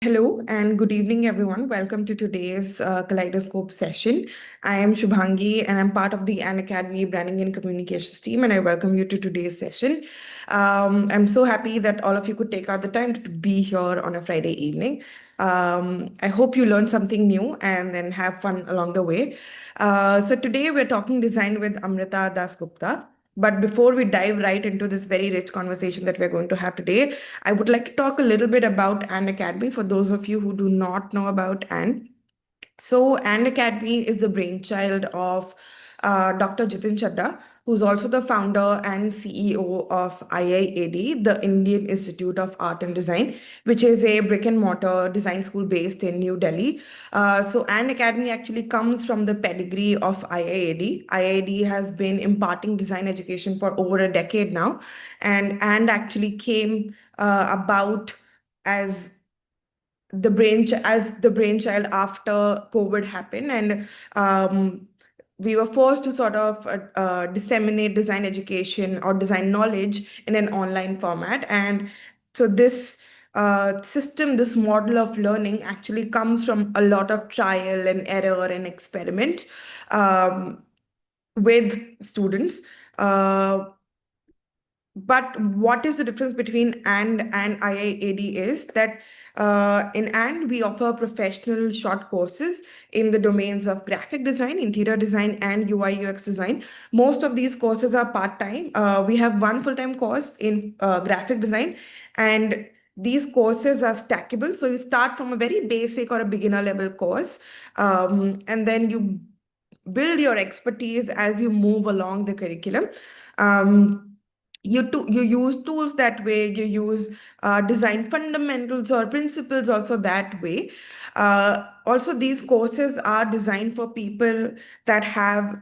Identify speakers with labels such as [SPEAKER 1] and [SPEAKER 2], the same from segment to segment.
[SPEAKER 1] Hello and good evening, everyone. Welcome to today's Kaleidoscope session. I am Shubhangi and I'm part of the ANDAcademy Branding and Communications team, and I welcome you to today's session. I'm so happy that all of you could take out the time to be here on a Friday evening. I hope you learned something new and then have fun along the way. So today we're talking design with Amrita Dasgupta. But before we dive right into this very rich conversation that we're going to have today, I would like to talk a little bit about ANDAcademy for those of you who do not know about AND. So, ANDAcademy is the brainchild of Dr. Jitin Chadda, who's also the founder and CEO of IIAD, the Indian Institute of Art and Design, which is a brick and mortar design school based in New Delhi. So, ANDAcademy actually comes from the pedigree of IIAD. IIAD has been imparting design education for over a decade now, and actually came about as the brainchild after COVID happened, and we were forced to sort of disseminate design education or design knowledge in an online format. And so this system, this model of learning actually comes from a lot of trial and error and experiment um, with students. Uh, but what is the difference between and IIAD is that in and we offer professional short courses in the domains of graphic design, interior design, and UI UX design. Most of these courses are part-time. We have one full-time course in graphic design, and these courses are stackable. So you start from a very basic or a beginner level course, and then you build your expertise as you move along the curriculum. Um, you use tools that way, you use design fundamentals or principles also that way. Also, these courses are designed for people that have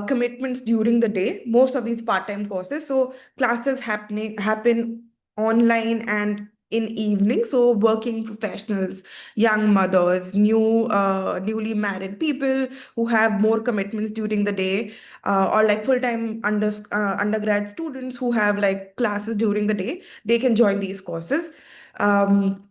[SPEAKER 1] commitments during the day, most of these part-time courses. So classes happen online and in evening. So working professionals, young mothers, newly married people who have more commitments during the day, or like full-time undergrad students who have like classes during the day, they can join these courses. Um,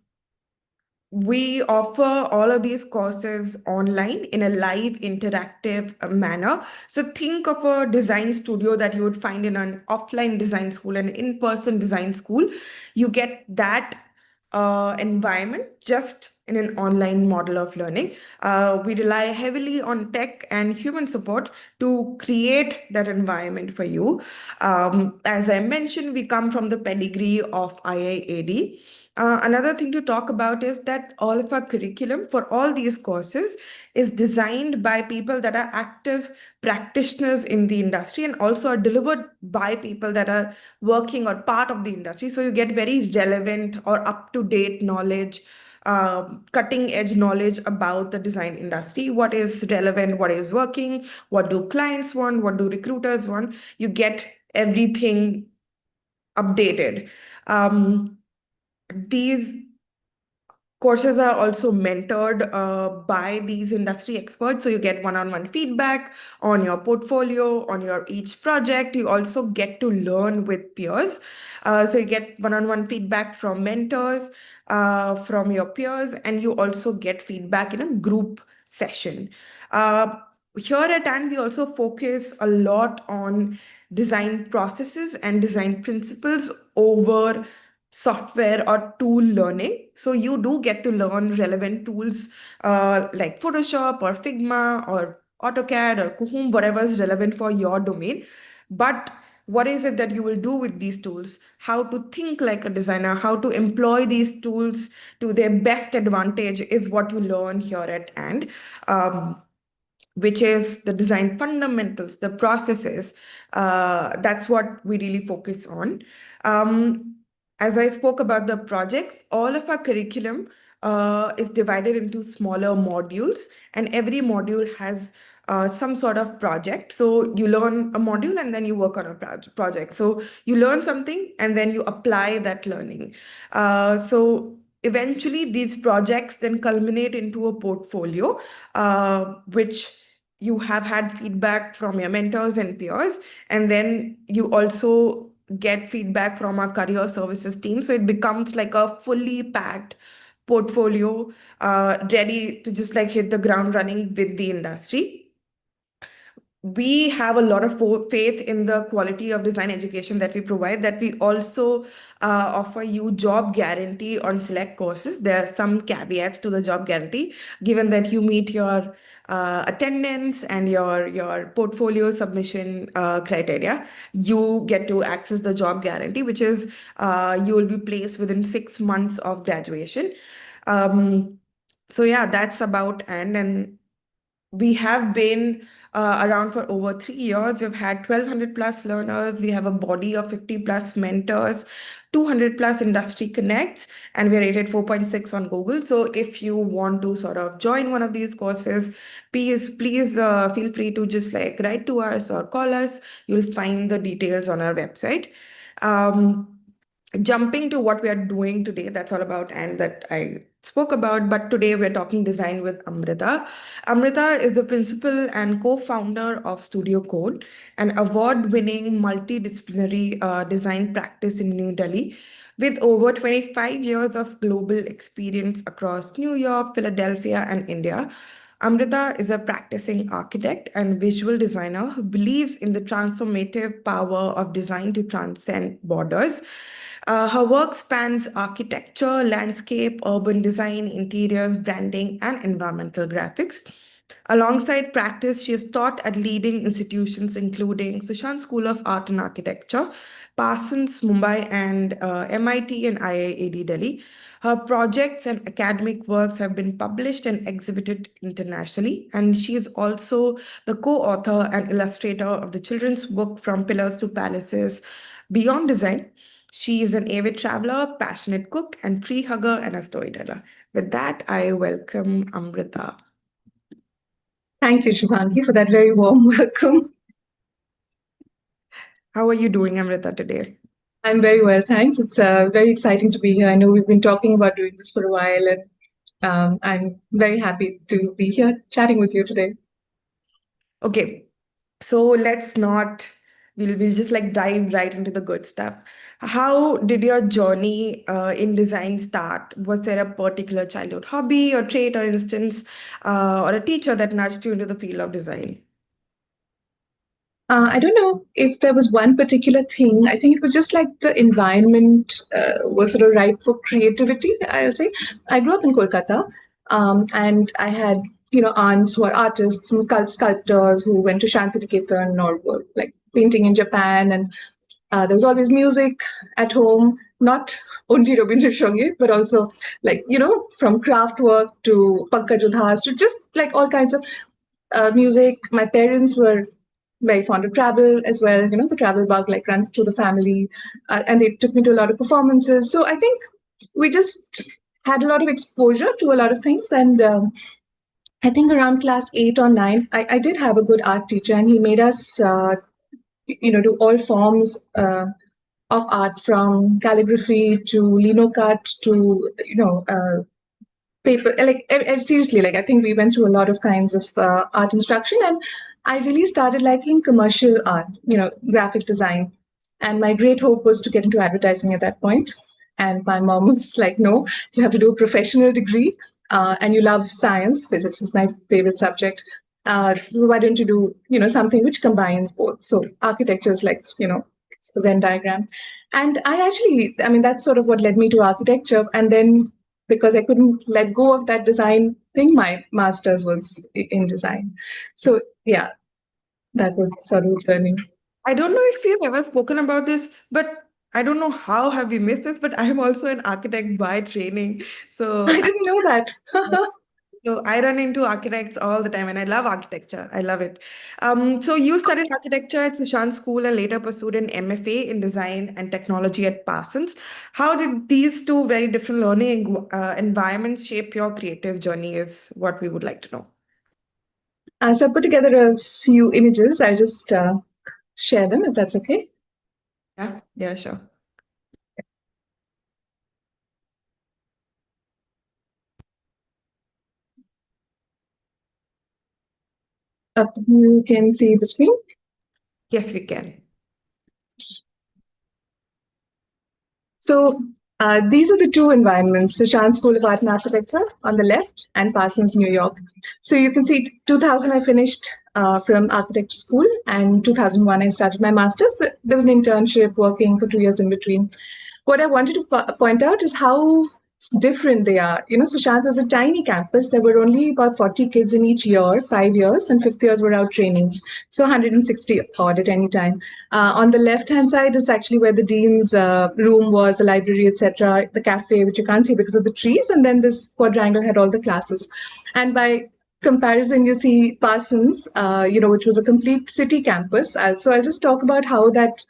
[SPEAKER 1] we offer all of these courses online in a live interactive manner. So think of a design studio that you would find in an offline design school, an in-person design school. You get that environment just in an online model of learning. We rely heavily on tech and human support to create that environment for you. As I mentioned, we come from the pedigree of IIAD. Another thing to talk about is that all of our curriculum for all these courses is designed by people that are active practitioners in the industry and also are delivered by people that are working or part of the industry. So you get very relevant or up-to-date knowledge, cutting edge knowledge about the design industry, what is relevant, what is working, what do clients want, what do recruiters want. You get everything updated. These courses are also mentored by these industry experts. So you get one-on-one feedback on your portfolio, on your each project. You also get to learn with peers. So you get one-on-one feedback from mentors, from your peers, and you also get feedback in a group session. Uh, Here at AND, we also focus a lot on design processes and design principles over software or tool learning. So you do get to learn relevant tools like Photoshop or Figma or AutoCAD or Kuhum, whatever is relevant for your domain. But what is it that you will do with these tools? How to think like a designer, how to employ these tools to their best advantage is what you learn here at AND. Which is the design fundamentals, the processes. That's what we really focus on. Um, as I spoke about the projects, all of our curriculum is divided into smaller modules, and every module has some sort of project. So you learn a module and then you work on a project. So you learn something and then you apply that learning. So eventually these projects then culminate into a portfolio, which you have had feedback from your mentors and peers, and then you also get feedback from our career services team. So it becomes like a fully packed portfolio, ready to just like hit the ground running with the industry. We have a lot of faith in the quality of design education that we provide, that we also offer you job guarantee on select courses. There are some caveats to the job guarantee, given that you meet your attendance and your portfolio submission criteria. You get to access the job guarantee, which is you will be placed within 6 months of graduation. Um, so yeah, that's about and we have been around for over 3 years. We've had 1,200 plus learners. We have a body of 50 plus mentors, 200 plus industry connects, and we're rated 4.6 on Google. So if you want to sort of join one of these courses, please feel free to just like write to us or call us. You'll find the details on our website. Um, Jumping to what we are doing today, that's all about and that I spoke about. But today we're talking design with Amrita. Amrita is the principal and co-founder of Studio CoDe, an award-winning multidisciplinary design practice in New Delhi. With over 25 years of global experience across New York, Philadelphia, and India, Amrita is a practicing architect and visual designer who believes in the transformative power of design to transcend borders. Her work spans architecture, landscape, urban design, interiors, branding, and environmental graphics. Alongside practice, she has taught at leading institutions including Sushant School of Art and Architecture, Parsons, Mumbai, and MIT and IIAD Delhi. Her projects and academic works have been published and exhibited internationally, and she is also the co-author and illustrator of the children's book From Pillars to Palaces Beyond Design. She is an avid traveler, passionate cook, and tree hugger and a storyteller. With that, I welcome Amrita.
[SPEAKER 2] Thank you, Shubhangi, for that very warm welcome.
[SPEAKER 1] How are you doing, Amrita, today?
[SPEAKER 2] I'm very well, thanks. It's very exciting to be here. I know we've been talking about doing this for a while, and I'm very happy to be here chatting with you today.
[SPEAKER 1] Okay, so let's not, we'll just like dive right into the good stuff. How did your journey in design start? Was there a particular childhood hobby or trait or instance or a teacher that nudged you into the field of design?
[SPEAKER 2] I don't know if there was one particular thing. I think it was just like the environment was sort of ripe for creativity, I'll say. I grew up in Kolkata, and I had, aunts who are artists and sculptors who went to Shantiniketan or were like painting in Japan. And there was always music at home, not only Rabindra Sangeet, but also like, from craft work to Pankaj Udhas to just like all kinds of music. My parents were very fond of travel as well. The travel bug like runs through the family, and they took me to a lot of performances. So I think we just had a lot of exposure to a lot of things. And I think around class 8 or 9, I did have a good art teacher, and he made us, do all forms of art, from calligraphy to lino cut to, paper, like seriously, like I think we went through a lot of kinds of art instruction, and I really started liking commercial art, graphic design. And my great hope was to get into advertising at that point. And my mom was like, no, you have to do a professional degree, and you love science. Physics is my favorite subject. Why don't you do, something which combines both? So architecture is like, it's the Venn diagram. And I mean, that's sort of what led me to architecture. And then because I couldn't let go of that design thing, my master's was in design. So yeah, that was sort of the journey.
[SPEAKER 1] I don't know if we've ever spoken about this, but I don't know how have we missed this, but I am also an architect by training. So
[SPEAKER 2] I didn't know that.
[SPEAKER 1] So I run into architects all the time and I love architecture. I love it. So you studied architecture at Sushant School and later pursued an MFA in design and technology at Parsons. How did these two very different learning environments shape your creative journey is what we would like to know.
[SPEAKER 2] So I put together a few images. I'll just share them if that's okay.
[SPEAKER 1] Yeah, sure.
[SPEAKER 2] You can see the screen.
[SPEAKER 1] Yes, we can.
[SPEAKER 2] So These are the two environments, Sushant School of Art and Architecture on the left and Parsons, New York. So you can see 2000 I finished from architecture school, and 2001 I started my master's. There was an internship working for 2 years in between. What I wanted to point out is how different they are. Sushant was a tiny campus. There were only about 40 kids in each year, 5 years, and fifth years were out training. So 160 odd at any time. On the left-hand side is actually where the dean's room was, the library, etc., the cafe, which you can't see because of the trees, and then this quadrangle had all the classes. And by comparison, you see Parsons, which was a complete city campus. So I'll just talk about how that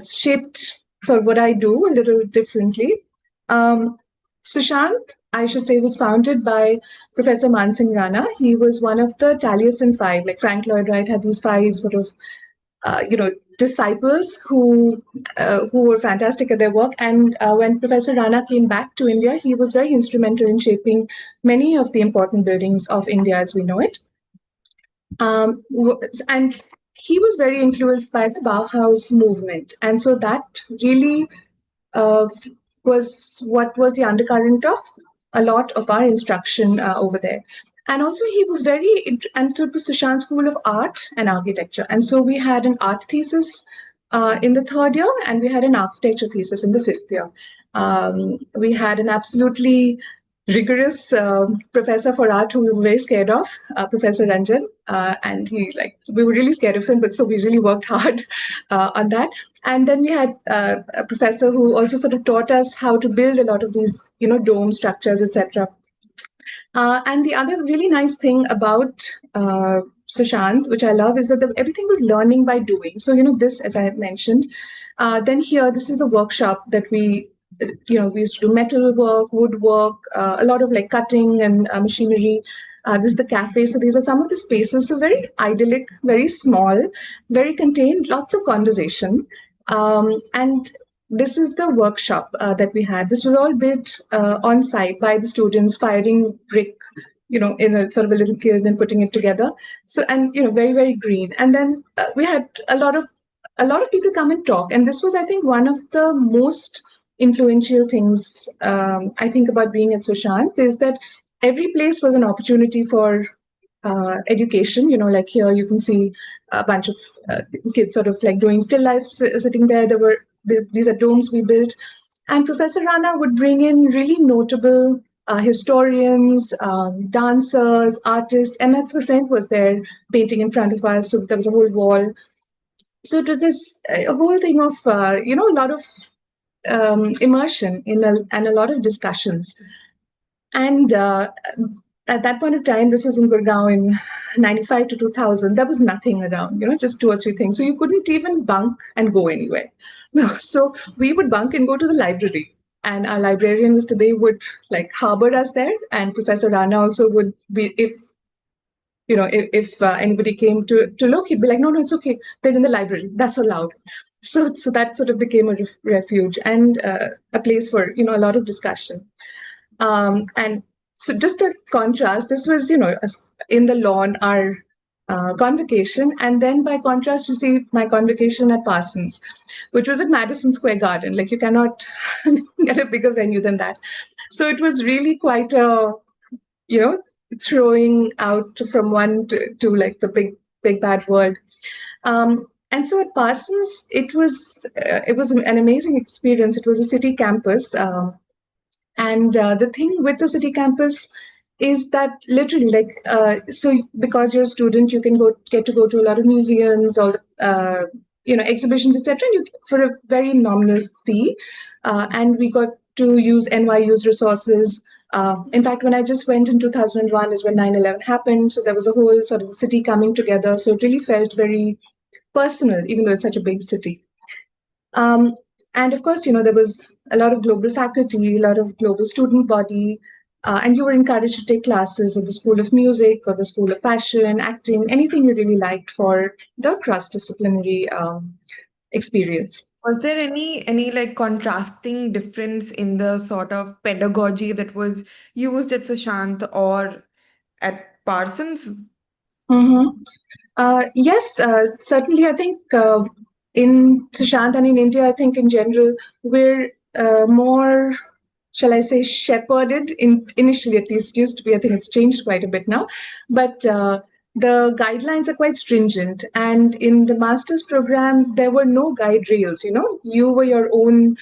[SPEAKER 2] shaped sort of what I do a little differently. Sushant, I should say, was founded by Professor Mansingh Rana. He was one of the Taliesin Five. Like Frank Lloyd Wright had these five sort of, disciples who were fantastic at their work. And when Professor Rana came back to India, he was very instrumental in shaping many of the important buildings of India as we know it. And he was very influenced by the Bauhaus movement. And so that really was what was the undercurrent of a lot of our instruction over there. And also he was and so it was Sushant School of Art and Architecture. And so we had an art thesis in the third year, and we had an architecture thesis in the fifth year. We had an absolutely rigorous professor for art who we were very scared of, Professor Ranjan, and we were really scared of him, but so we really worked hard on that. And then we had a professor who also sort of taught us how to build a lot of these, dome structures, etc. And the other really nice thing about Sushant, which I love, is that everything was learning by doing. So, this, as I have mentioned, then here, this is the workshop that we used to do metal work, woodwork, a lot of like cutting and machinery. This is the cafe. So these are some of the spaces. So very idyllic, very small, very contained, lots of conversation. And this is the workshop that we had. This was all built on site by the students, firing brick, in a sort of a little kiln and putting it together. So, and, very, very green. And then we had a lot of people come and talk. And this was, I think, one of the most influential things I think about being at Sushant is that every place was an opportunity for education. Like here you can see a bunch of kids sort of like doing still life sitting there. These are domes we built. And Professor Rana would bring in really notable historians, dancers, artists. M.F. Hussain was there painting in front of us. So there was a whole wall. So it was this whole thing of, a lot of immersion and a lot of discussions. And at that point of time, this is in Gurgaon in 95 to 2000, there was nothing around, just two or three things. So you couldn't even bunk and go anywhere. No, so we would bunk and go to the library. And our librarian, Mr. Day, would harbor us there. And Professor Rana also would be, if anybody came to look, he'd be like, no, it's okay. They're in the library. That's allowed. So that sort of became a refuge and a place for, a lot of discussion. And so just a contrast, this was, in the lawn, our convocation. And then by contrast, you see my convocation at Parsons, which was at Madison Square Garden. Like you cannot get a bigger venue than that. So it was really quite a, throwing out from one to like the big bad world. And so at Parsons, it was an amazing experience. It was a city campus. And the thing with the city campus is that literally so because you're a student, you can get to go to a lot of museums or, exhibitions, etc. For a very nominal fee. And we got to use NYU's resources. In fact, when I just went in 2001 is when 9/11 happened. So there was a whole sort of city coming together. So it really felt very personal, even though it's such a big city. And of course, there was a lot of global faculty, a lot of global student body, and you were encouraged to take classes at the School of Music or the School of Fashion, acting, anything you really liked for the cross-disciplinary experience.
[SPEAKER 1] Was there any like contrasting difference in the sort of pedagogy that was used at Sushant or at Parsons?
[SPEAKER 2] Mm-hmm. Yes, certainly. I think in Sushant and in India, I think in general, we're more, shall I say, shepherded. Initially, at least, it used to be. I think it's changed quite a bit now, but the guidelines are quite stringent. And in the master's program, there were no guide rails. You were your own.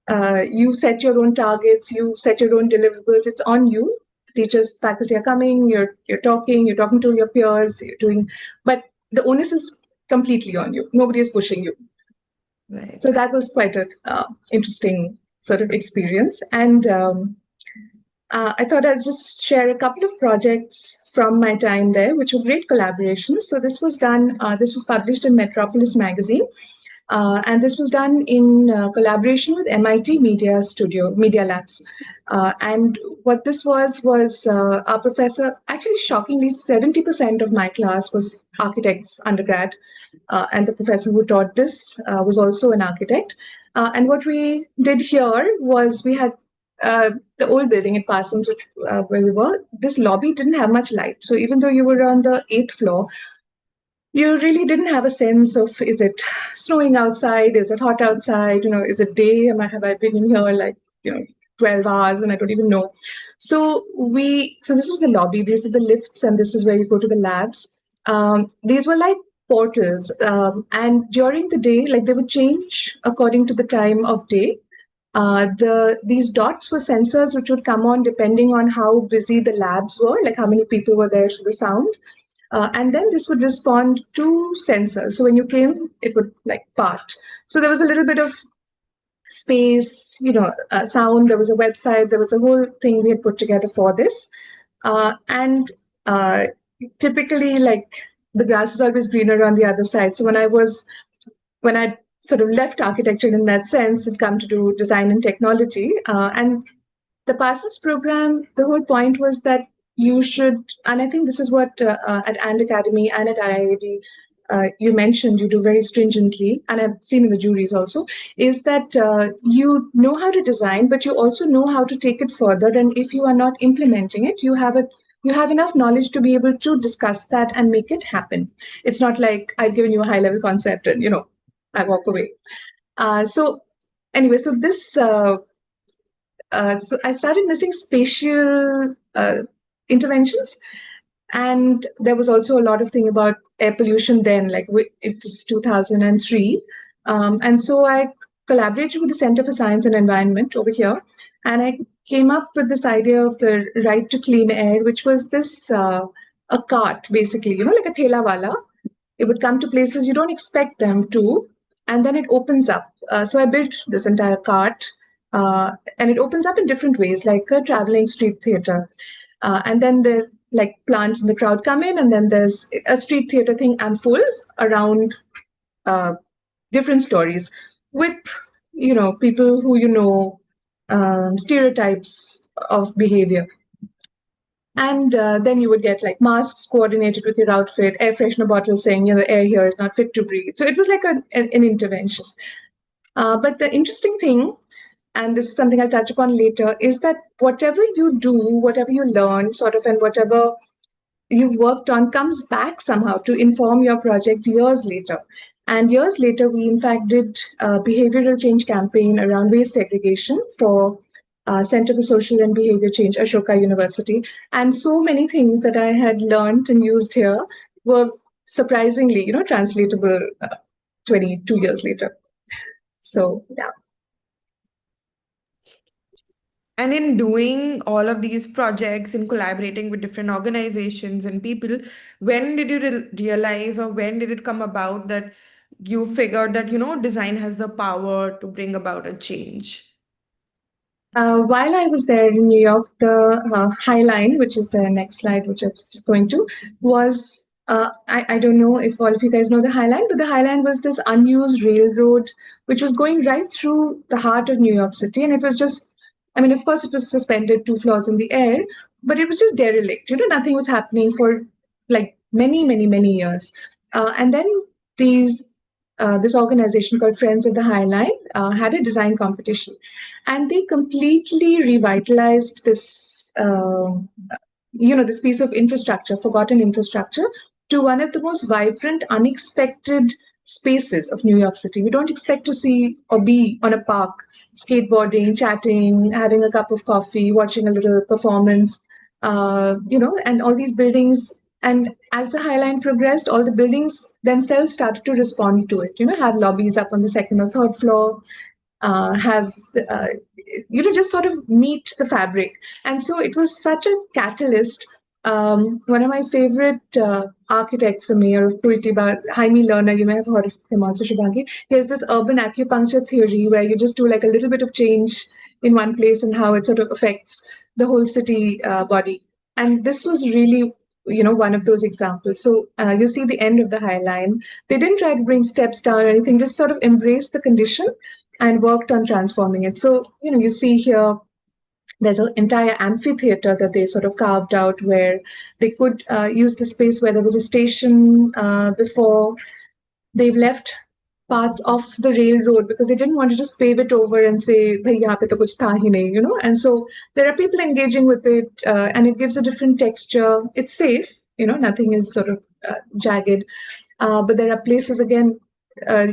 [SPEAKER 2] You set your own targets. You set your own deliverables. It's on you. Teachers, faculty are coming. You're talking. You're talking to your peers. You're doing, but the onus is completely on you. Nobody is pushing you.
[SPEAKER 1] Right.
[SPEAKER 2] So that was quite an interesting sort of experience. And I thought I'd just share a couple of projects from my time there, which were great collaborations. So this was done, this was published in Metropolis magazine. And this was done in collaboration with MIT Media Labs. And what this was our professor, actually shockingly, 70% of my class was architects undergrad. And the professor who taught this was also an architect. And what we did here was we had the old building at Parsons, where we were. This lobby didn't have much light. So even though you were on the 8th floor, you really didn't have a sense of, is it snowing outside? Is it hot outside? Is it day? Have I been in here like, 12 hours and I don't even know. So this was the lobby. These are the lifts and this is where you go to the labs. These were like portals. And during the day, like they would change according to the time of day. These dots were sensors which would come on depending on how busy the labs were, like how many people were there to the sound. And then this would respond to sensors. So when you came, it would like part. So there was a little bit of space, sound. There was a website. There was a whole thing we had put together for this. And typically, like the grass is always greener on the other side. So when I sort of left architecture in that sense and come to do design and technology, and the Parsons program, the whole point was that you should, and I think this is what at ANDAcademy and at IIAD you mentioned you do very stringently, and I've seen in the juries also, is that you know how to design, but you also know how to take it further. And if you are not implementing it, you have enough knowledge to be able to discuss that and make it happen. It's not like I've given you a high-level concept and, I walk away. So anyway, so this... so I started missing spatial interventions. And there was also a lot of thing about air pollution then, like it was 2003. And so I collaborated with the Center for Science and Environment over here. And I came up with this idea of the right to clean air, which was this, a cart, basically, like a thela wala. It would come to places you don't expect them to, and then it opens up. So I built this entire cart. And it opens up in different ways, like a traveling street theater. And then the plants in the crowd come in, and then there's a street theater thing unfolds around different stories with, people who stereotypes of behavior. And then you would get like masks coordinated with your outfit, air freshener bottles saying, the air here is not fit to breathe. So it was like an intervention. But the interesting thing, and this is something I'll touch upon later, is that whatever you do, whatever you learn, sort of, and whatever you've worked on comes back somehow to inform your projects years later. And years later, we in fact did a behavioral change campaign around waste segregation for Center for Social and Behavior Change, Ashoka University. And so many things that I had learned and used here were surprisingly, translatable 22 years later. So, yeah.
[SPEAKER 1] And in doing all of these projects and collaborating with different organizations and people, when did you realize, or when did it come about that you figured that, design has the power to bring about a change?
[SPEAKER 2] While I was there in New York, the High Line, which is the next slide, which I was just going to, was, I don't know if all of you guys know the High Line, but the High Line was this unused railroad which was going right through the heart of New York City. And it was just, of course, it was suspended 2 floors in the air, but it was just derelict. Nothing was happening for like many, many, many years. And then this organization called Friends of the High Line had a design competition, and they completely revitalized this, this piece of infrastructure, forgotten infrastructure, to one of the most vibrant, unexpected spaces of New York City. We don't expect to see or be on a park, skateboarding, chatting, having a cup of coffee, watching a little performance, and all these buildings. And as the High Line progressed, all the buildings themselves started to respond to it, have lobbies up on the second or third floor, have just sort of meet the fabric. And so it was such a catalyst. One of my favorite architects, the mayor of Curitiba, Jaime Lerner, you may have heard of him also, Shubhangi. He has this urban acupuncture theory where you just do like a little bit of change in one place and how it sort of affects the whole city body. And this was really one of those examples. So you see the end of the High Line. They didn't try to bring steps down or anything, just sort of embraced the condition and worked on transforming it. So, you see here, there's an entire amphitheater that they sort of carved out where they could use the space where there was a station before. They've left parts of the railroad because they didn't want to just pave it over and say, "Bhai, yahan pe to kuch tha hi nahi," And so there are people engaging with it, and it gives a different texture. It's safe, nothing is sort of jagged. But there are places, again,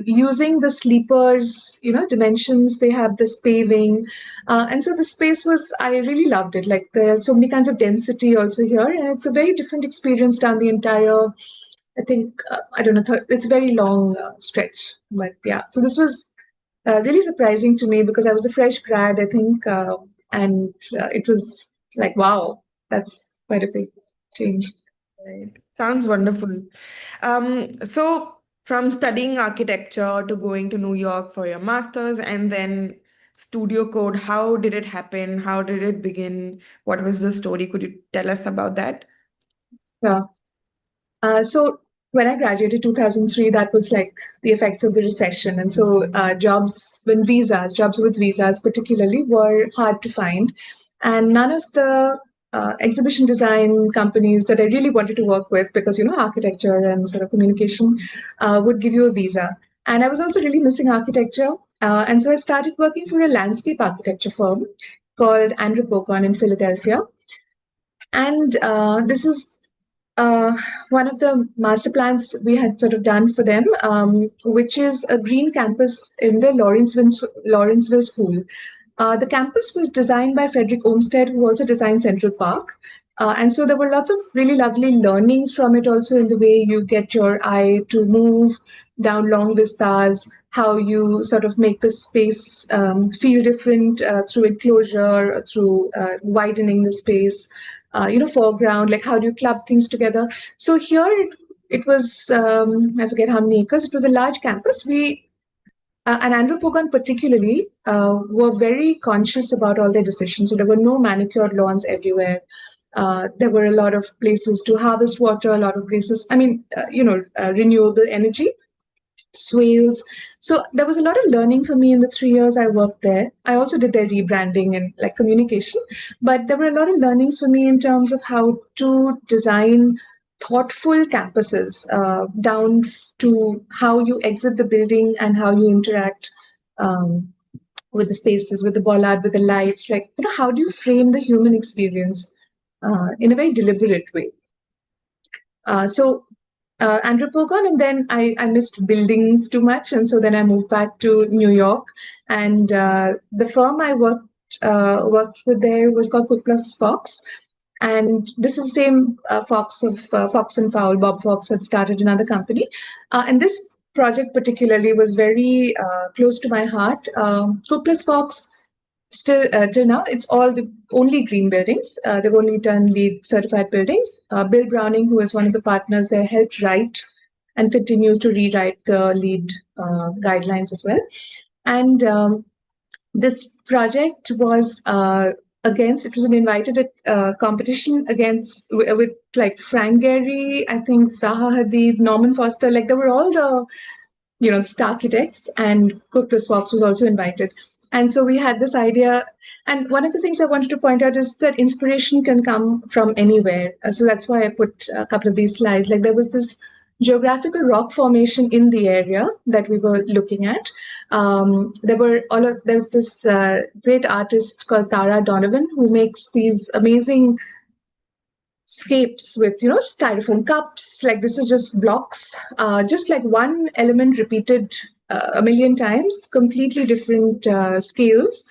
[SPEAKER 2] using the sleepers, dimensions, they have this paving. And so the space I really loved it. Like there are so many kinds of density also here, and it's a very different experience down the entire, I think, I don't know, it's a very long stretch. But yeah, so this was really surprising to me because I was a fresh grad, I think, and it was like, wow, that's quite a big change.
[SPEAKER 1] Right. Sounds wonderful. So from studying architecture to going to New York for your master's and then Studio Code, how did it happen? How did it begin? What was the story? Could you tell us about that?
[SPEAKER 2] Yeah. So when I graduated 2003, that was like the effects of the recession. And so jobs with visas particularly, were hard to find. And none of the exhibition design companies that I really wanted to work with, because, architecture and sort of communication would give you a visa. And I was also really missing architecture. And so I started working for a landscape architecture firm called ANDAcademy in Philadelphia. And this is one of the master plans we had sort of done for them, which is a green campus in the Lawrenceville School. The campus was designed by Frederick Olmsted, who also designed Central Park. And so there were lots of really lovely learnings from it also, in the way you get your eye to move down long vistas, how you sort of make the space feel different through enclosure, through widening the space. Foreground, like how do you club things together? So here it was, I forget how many acres. It was a large campus. And ANDAcademy particularly were very conscious about all their decisions. So there were no manicured lawns everywhere. There were a lot of places to harvest water, a lot of places, renewable energy, swales. So there was a lot of learning for me in the 3 years I worked there. I also did their rebranding and like communication, but there were a lot of learnings for me in terms of how to design thoughtful campuses, down to how you exit the building and how you interact with the spaces, with the bollard, with the lights. Like, how do you frame the human experience in a very deliberate way? Andropogon, and then I missed buildings too much, and so then I moved back to New York. And the firm I worked with there was called Cook Plus Fox, and this is the same Fox of Fox and Fowl. Bob Fox had started another company, and this project particularly was very close to my heart. Cook Plus Fox, still till now, it's all the only green buildings. They've only done LEED certified buildings. Bill Browning, who is one of the partners there, helped write and continues to rewrite the LEED guidelines as well. And this project was it was an invited competition with like Frank Gehry, I think Zaha Hadid, Norman Foster. Like there were all the star architects, and Cook Plus Fox was also invited. And so we had this idea. And one of the things I wanted to point out is that inspiration can come from anywhere. So that's why I put a couple of these slides. Like there was this geographical rock formation in the area that we were looking at. There's this great artist called Tara Donovan who makes these amazing scapes with, styrofoam cups. Like this is just blocks, just like one element repeated a million times, completely different scales.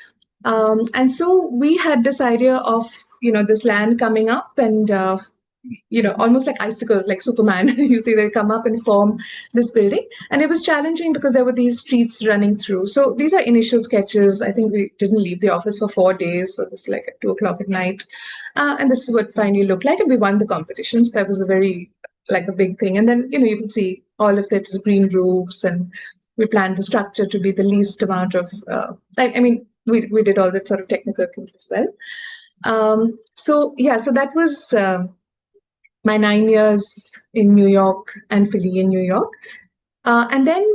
[SPEAKER 2] And so we had this idea of, this land coming up and, almost like icicles, like Superman. You see, they come up and form this building. And it was challenging because there were these streets running through. So these are initial sketches. I think we didn't leave the office for 4 days. So this is like at 2 o'clock at night. And this is what finally looked like. And we won the competition. So that was like a big thing. And then, you can see all of that is green roofs. And we planned the structure to be the least amount of, we did all that sort of technical things as well. So that was my 9 years in New York and Philly in New York. And then,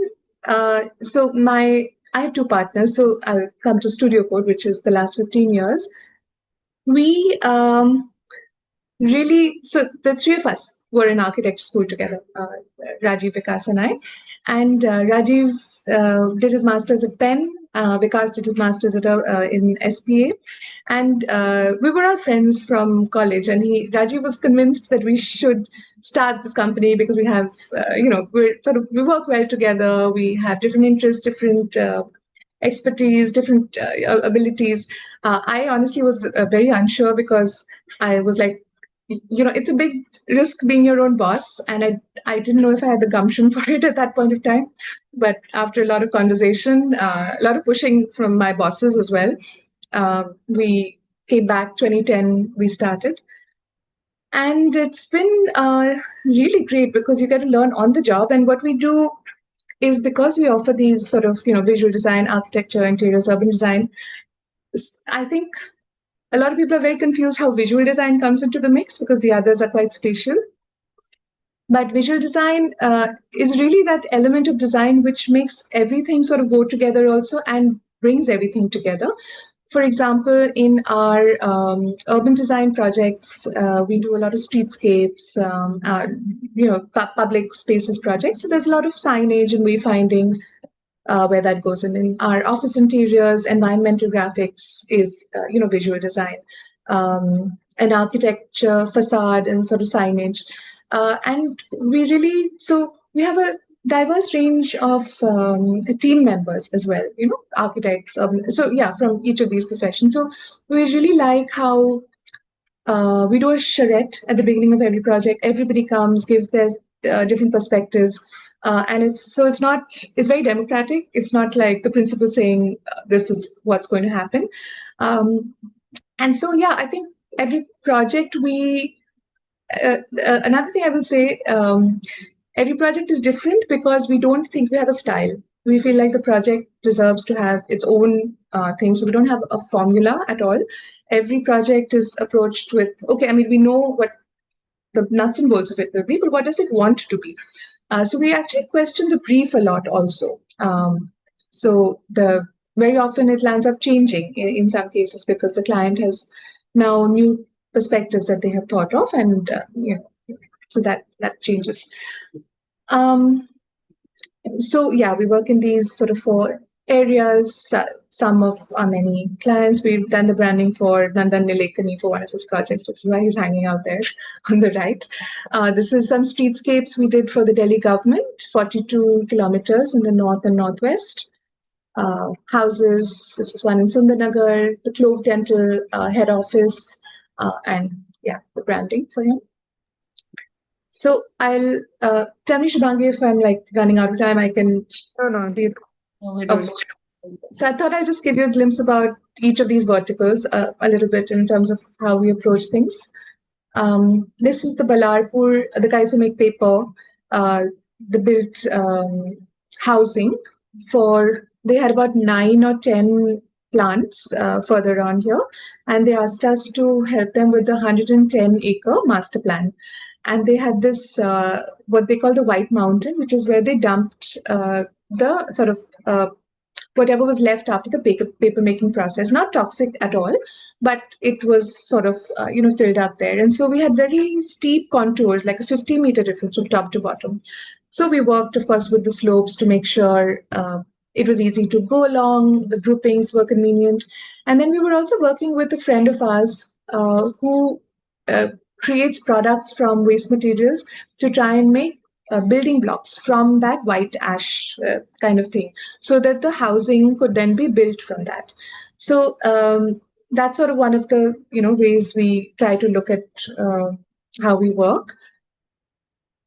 [SPEAKER 2] I have two partners. So I'll come to Studio CoDe, which is the last 15 years. We so the three of us were in architecture school together, Rajiv, Vikas, and I. And Rajiv did his master's at Penn. Vikas did his master's in SPA. And we were all friends from college. And Rajiv was convinced that we should start this company because we have, we work well together. We have different interests, different expertise, different abilities. I honestly was very unsure because I was like, it's a big risk being your own boss. And I didn't know if I had the gumption for it at that point of time. But after a lot of conversation, a lot of pushing from my bosses as well, we came back 2010, we started. And it's been really great because you get to learn on the job. And what we do is because we offer these sort of, visual design, architecture, interiors, urban design, I think a lot of people are very confused how visual design comes into the mix because the others are quite spatial. But visual design is really that element of design which makes everything sort of go together also and brings everything together. For example, in our urban design projects, we do a lot of streetscapes, public spaces projects. So there's a lot of signage and wayfinding where that goes in. In our office interiors, environmental graphics is, visual design, and architecture, facade, and sort of signage. And we have a diverse range of team members as well, architects. From each of these professions. So we really like how we do a charrette at the beginning of every project. Everybody comes, gives their different perspectives. And it's very democratic. It's not like the principal saying, this is what's going to happen. And so, I think every project another thing I will say, every project is different because we don't think we have a style. We feel like the project deserves to have its own thing. So we don't have a formula at all. Every project is approached with, we know what the nuts and bolts of it will be, but what does it want to be? So we actually question the brief a lot also. Very often it lands up changing in some cases because the client has now new perspectives that they have thought of, and so that changes. We work in these sort of 4 areas. Some of our many clients, we've done the branding for Nandan Nilekani for one of his projects, which is why he's hanging out there on the right. This is some streetscapes we did for the Delhi government, 42 kilometers in the north and northwest. Houses, this is one in Sundarnagar, the Clove Dental head office, and the branding for him. So I'll tell me, Shubhangi, if I'm like running out of time, I can.
[SPEAKER 1] No.
[SPEAKER 2] So I thought I'll just give you a glimpse about each of these verticals a little bit in terms of how we approach things. This is the Balarpur, the guys who make paper, they built housing for, they had about 9 or 10 plants further on here, and they asked us to help them with the 110-acre master plan. And they had this, what they call the White Mountain, which is where they dumped the sort of whatever was left after the paper making process. Not toxic at all, but it was sort of, filled up there. And so we had very steep contours, like a 50-meter difference from top to bottom. So we worked, of course, with the slopes to make sure it was easy to go along, the groupings were convenient. And then we were also working with a friend of ours who creates products from waste materials to try and make building blocks from that white ash kind of thing, so that the housing could then be built from that. So that's sort of one of the ways we try to look at how we work.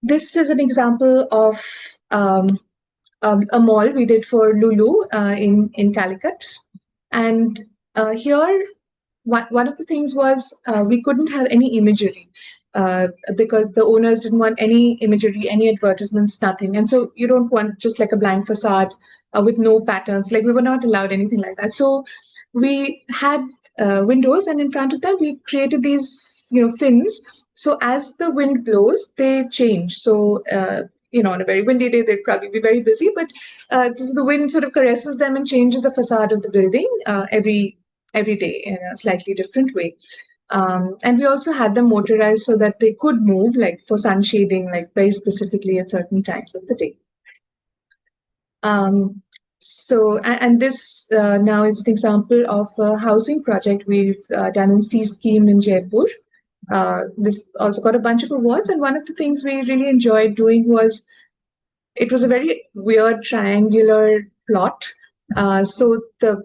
[SPEAKER 2] This is an example of a mall we did for Lulu in Calicut, and here one of the things was we couldn't have any imagery because the owners didn't want any imagery, any advertisements, nothing. And so you don't want just like a blank facade with no patterns. Like we were not allowed anything like that. So we had windows, and in front of them we created these fins. So as the wind blows, they change. So on a very windy day, they'd probably be very busy, but the wind sort of caresses them and changes the facade of the building every day in a slightly different way. And we also had them motorized so that they could move, like for sun shading, like very specifically at certain times of the day. So, and this now is an example of a housing project we've done in C Scheme in Jaipur. This also got a bunch of awards, and one of the things we really enjoyed doing was, it was a very weird triangular plot. So the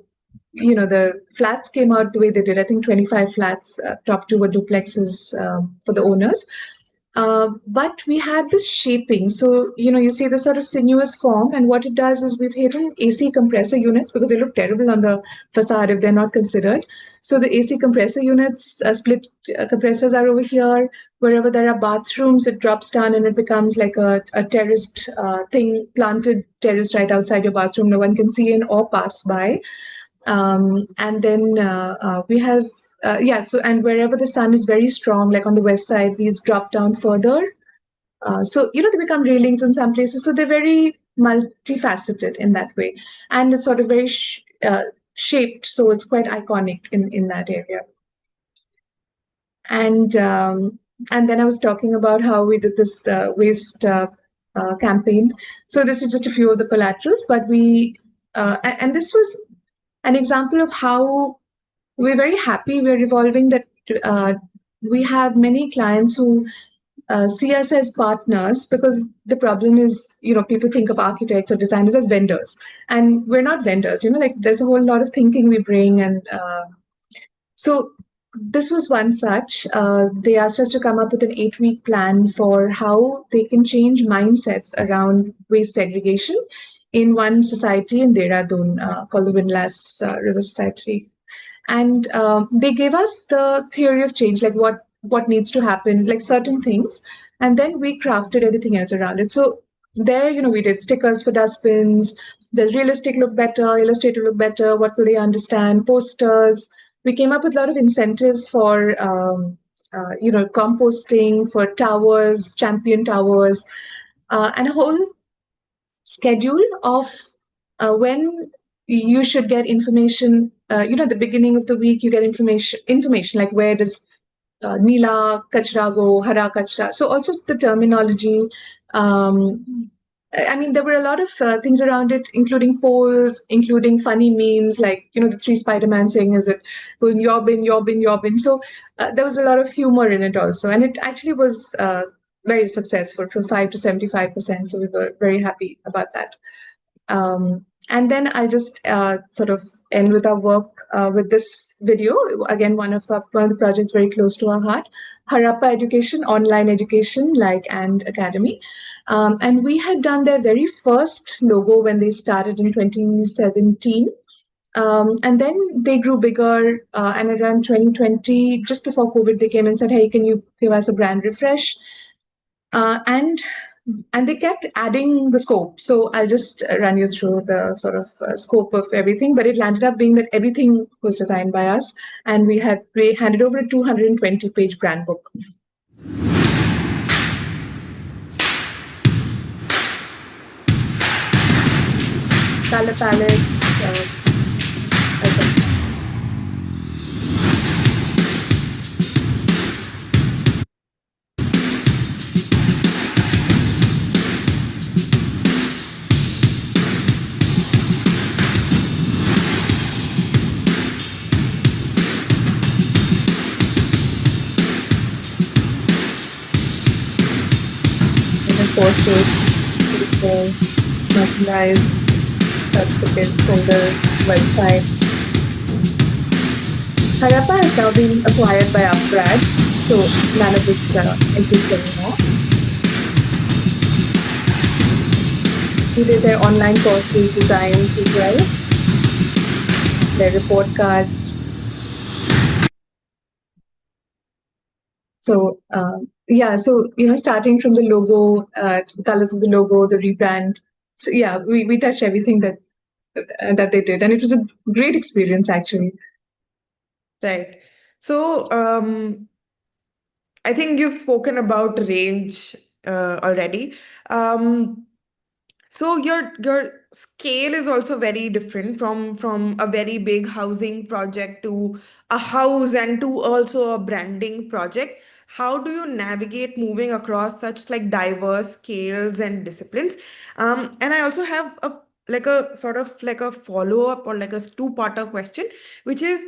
[SPEAKER 2] flats came out the way they did. I think 25 flats, top 2 were duplexes for the owners. But we had this shaping. So, you see this sort of sinuous form, and what it does is we've hidden AC compressor units because they look terrible on the facade if they're not considered. So the AC compressor units, split compressors are over here. Wherever there are bathrooms, it drops down and it becomes like a terraced thing, planted terrace right outside your bathroom. No one can see in or pass by. And then we have, and wherever the sun is very strong, like on the west side, these drop down further. So, they become railings in some places. So they're very multifaceted in that way. And it's sort of very shaped. So it's quite iconic in that area. And then I was talking about how we did this waste campaign. So this is just a few of the collaterals, but and this was an example of how we're very happy we're evolving, that we have many clients who see us as partners, because the problem is, people think of architects or designers as vendors, and we're not vendors, like there's a whole lot of thinking we bring. And so this was one such. They asked us to come up with an 8-week plan for how they can change mindsets around waste segregation in one society in Dehradun called the Windlass River Society. And they gave us the theory of change, like what needs to happen, like certain things. And then we crafted everything else around it. So there, we did stickers for dustbins. Does realistic look better? Illustrative look better? What will they understand? Posters. We came up with a lot of incentives for, composting, for towers, champion towers, and a whole schedule of when you should get information. At the beginning of the week, you get information like where does Neela Kachra go, Hara Kachra. So also the terminology. There were a lot of things around it, including polls, including funny memes, like, the 3 Spider-Man saying, is it going your bin, your bin, your bin. So there was a lot of humor in it also. And it actually was very successful, from 5 to 75%. So we were very happy about that. And then I'll just sort of end with our work with this video. Again, one of the projects very close to our heart, Harappa Education, online education like ANDAcademy. And we had done their very first logo when they started in 2017. And then they grew bigger, and around 2020, just before COVID, they came and said, hey, can you give us a brand refresh? And they kept adding the scope. So I'll just run you through the sort of scope of everything. But it landed up being that everything was designed by us. And we handed over a 220-page brand book. Color palettes. Okay. courses, videos, merchandise, certificate holders, website. Harappa has now been acquired by Upgrad, so none of this exists anymore. We did their online courses, designs as well, their report cards. So yeah, so starting from the logo, to the colors of the logo, the rebrand. So yeah, we touched everything that they did, and it was a great experience actually.
[SPEAKER 1] Right. So, I think you've spoken about range already. Um, so your scale is also very different from a very big housing project to a house and to also a branding project. How do you navigate moving across such like diverse scales and disciplines? And I also have a like a sort of like a follow-up or like a two-parter question, which is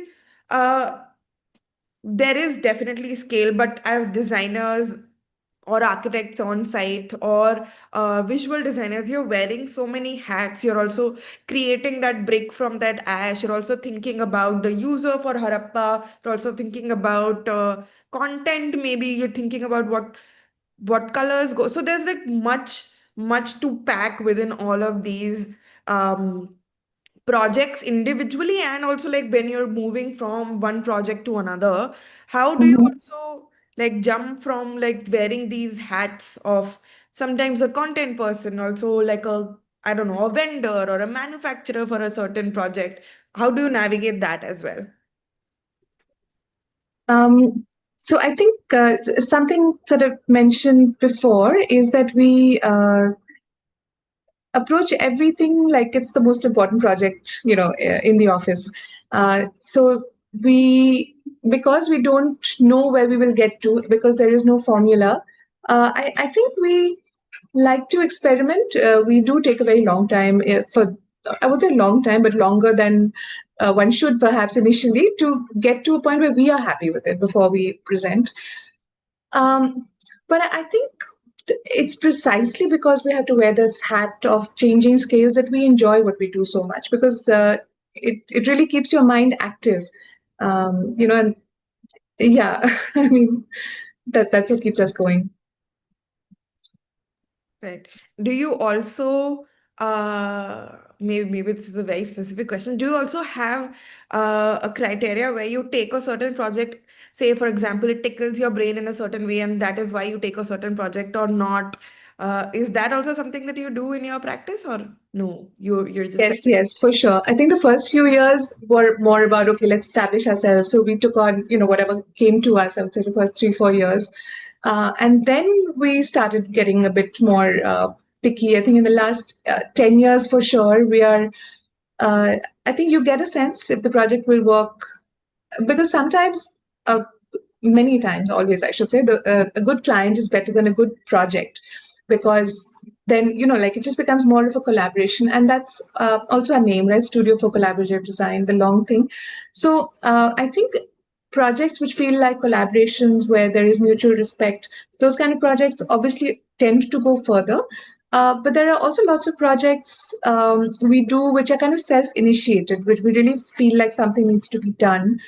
[SPEAKER 1] there is definitely scale, but as designers or architects on site or visual designers, you're wearing so many hats. You're also creating that brick from that ash. You're also thinking about the user for Harappa. You're also thinking about content. Maybe you're thinking about what colors go. So there's like much to pack within all of these um, projects individually, and also like when you're moving from one project to another, how do you
[SPEAKER 2] Mhm.
[SPEAKER 1] also like jump from like wearing these hats of sometimes a content person, also like a, I don't know, a vendor or a manufacturer for a certain project? How do you navigate that as well?
[SPEAKER 2] Um, so I think something sort of mentioned before is that we approach everything like it's the most important project, in the office. So we, because we don't know where we will get to, because there is no formula. I think we like to experiment. We do take a very long time for, I would say long time, but longer than one should perhaps initially, to get to a point where we are happy with it before we present. But I think it's precisely because we have to wear this hat of changing scales that we enjoy what we do so much, because it really keeps your mind active. And yeah, I mean, that's what keeps us going.
[SPEAKER 1] Right. Do you also, maybe this is a very specific question. Do you also have a criteria where you take a certain project, say for example, it tickles your brain in a certain way, and that is why you take a certain project or not? Is that also something that you do in your practice, or no? You're just like,
[SPEAKER 2] Yes, yes, for sure. I think the first few years were more about, okay, let's establish ourselves. So we took on, whatever came to us, I would say the first 3, 4 years. And then we started getting a bit more picky. I think in the last 10 years, for sure, we are, I think you get a sense if the project will work, because sometimes, many times, always I should say, a good client is better than a good project, because then like it just becomes more of a collaboration, and that's also a name, right? Studio for Collaborative Design, the long thing. So I think projects which feel like collaborations where there is mutual respect, those kind of projects obviously tend to go further. But there are also lots of projects we do which are kind of self-initiated, which we really feel like something needs to be done.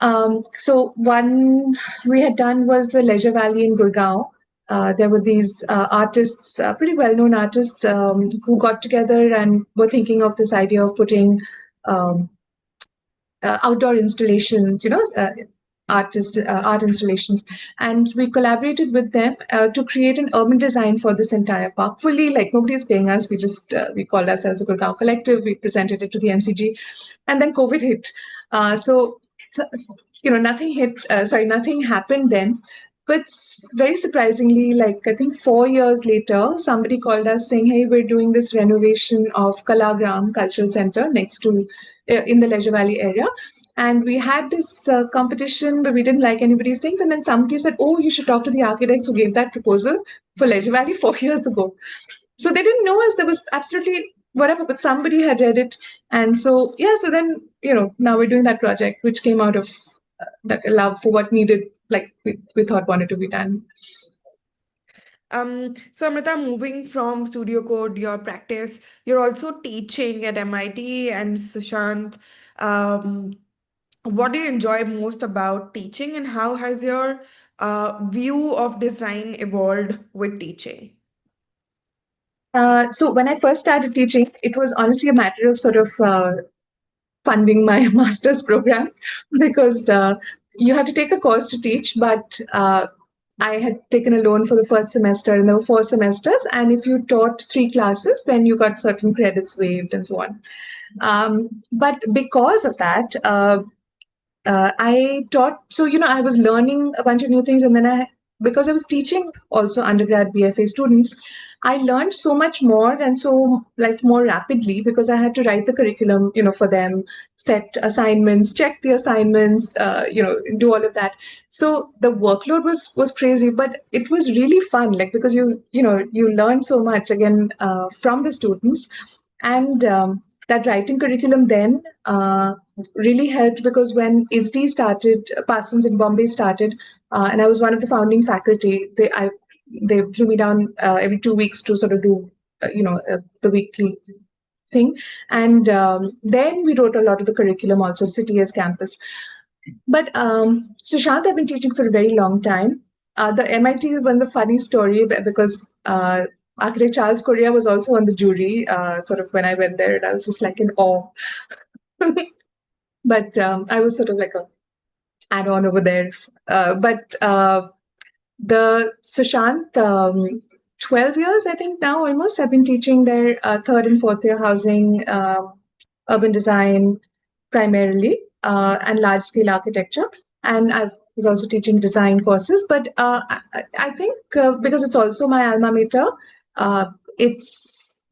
[SPEAKER 2] So one we had done was the Leisure Valley in Gurgaon. There were these artists, pretty well-known artists, who got together and were thinking of this idea of putting um, outdoor installations, art installations, and we collaborated with them to create an urban design for this entire park. Fully, like nobody's paying us. We just we called ourselves a Gurgaon Collective. We presented it to the MCG, and then COVID hit. So nothing hit. Sorry, nothing happened then. But very surprisingly, like I think 4 years later, somebody called us saying, "Hey, we're doing this renovation of Kalagram Cultural Center next to in the Leisure Valley area." And we had this competition, but we didn't like anybody's things. And then somebody said, "Oh, you should talk to the architects who gave that proposal for Leisure Valley 4 years ago." So they didn't know us. There was absolutely whatever, but somebody had read it. And so, yeah, so then, now we're doing that project, which came out of that love for what needed, like we thought wanted to be done.
[SPEAKER 1] So Amrita, moving from Studio Code, your practice, you're also teaching at MIT and Sushant. Um, what do you enjoy most about teaching, and how has your view of design evolved with teaching?
[SPEAKER 2] So when I first started teaching, it was honestly a matter of sort of funding my master's program because you had to take a course to teach, but I had taken a loan for the first semester, and there were 4 semesters. And if you taught 3 classes, then you got certain credits waived and so on. But because of that, I taught, so, I was learning a bunch of new things. And then because I was teaching also undergrad BFA students, I learned so much more and so like more rapidly because I had to write the curriculum, for them, set assignments, check the assignments, do all of that. So the workload was crazy, but it was really fun, like because you learned so much again from the students, and that writing curriculum then really helped because when ISD started, Parsons in Bombay started, and I was one of the founding faculty. They flew me down every 2 weeks to sort of do, the weekly thing, and then we wrote a lot of the curriculum also, CTS campus. But Sushant, I've been teaching for a very long time. The MIT one's a funny story because architect Charles Correa was also on the jury. Sort of when I went there, and I was just like in awe. But I was sort of like a add-on over there. But the Sushant, 12 years, I think now almost, I've been teaching their third and fourth year housing, urban design primarily, and large scale architecture. And I was also teaching design courses. But I think because it's also my alma mater, uh, it's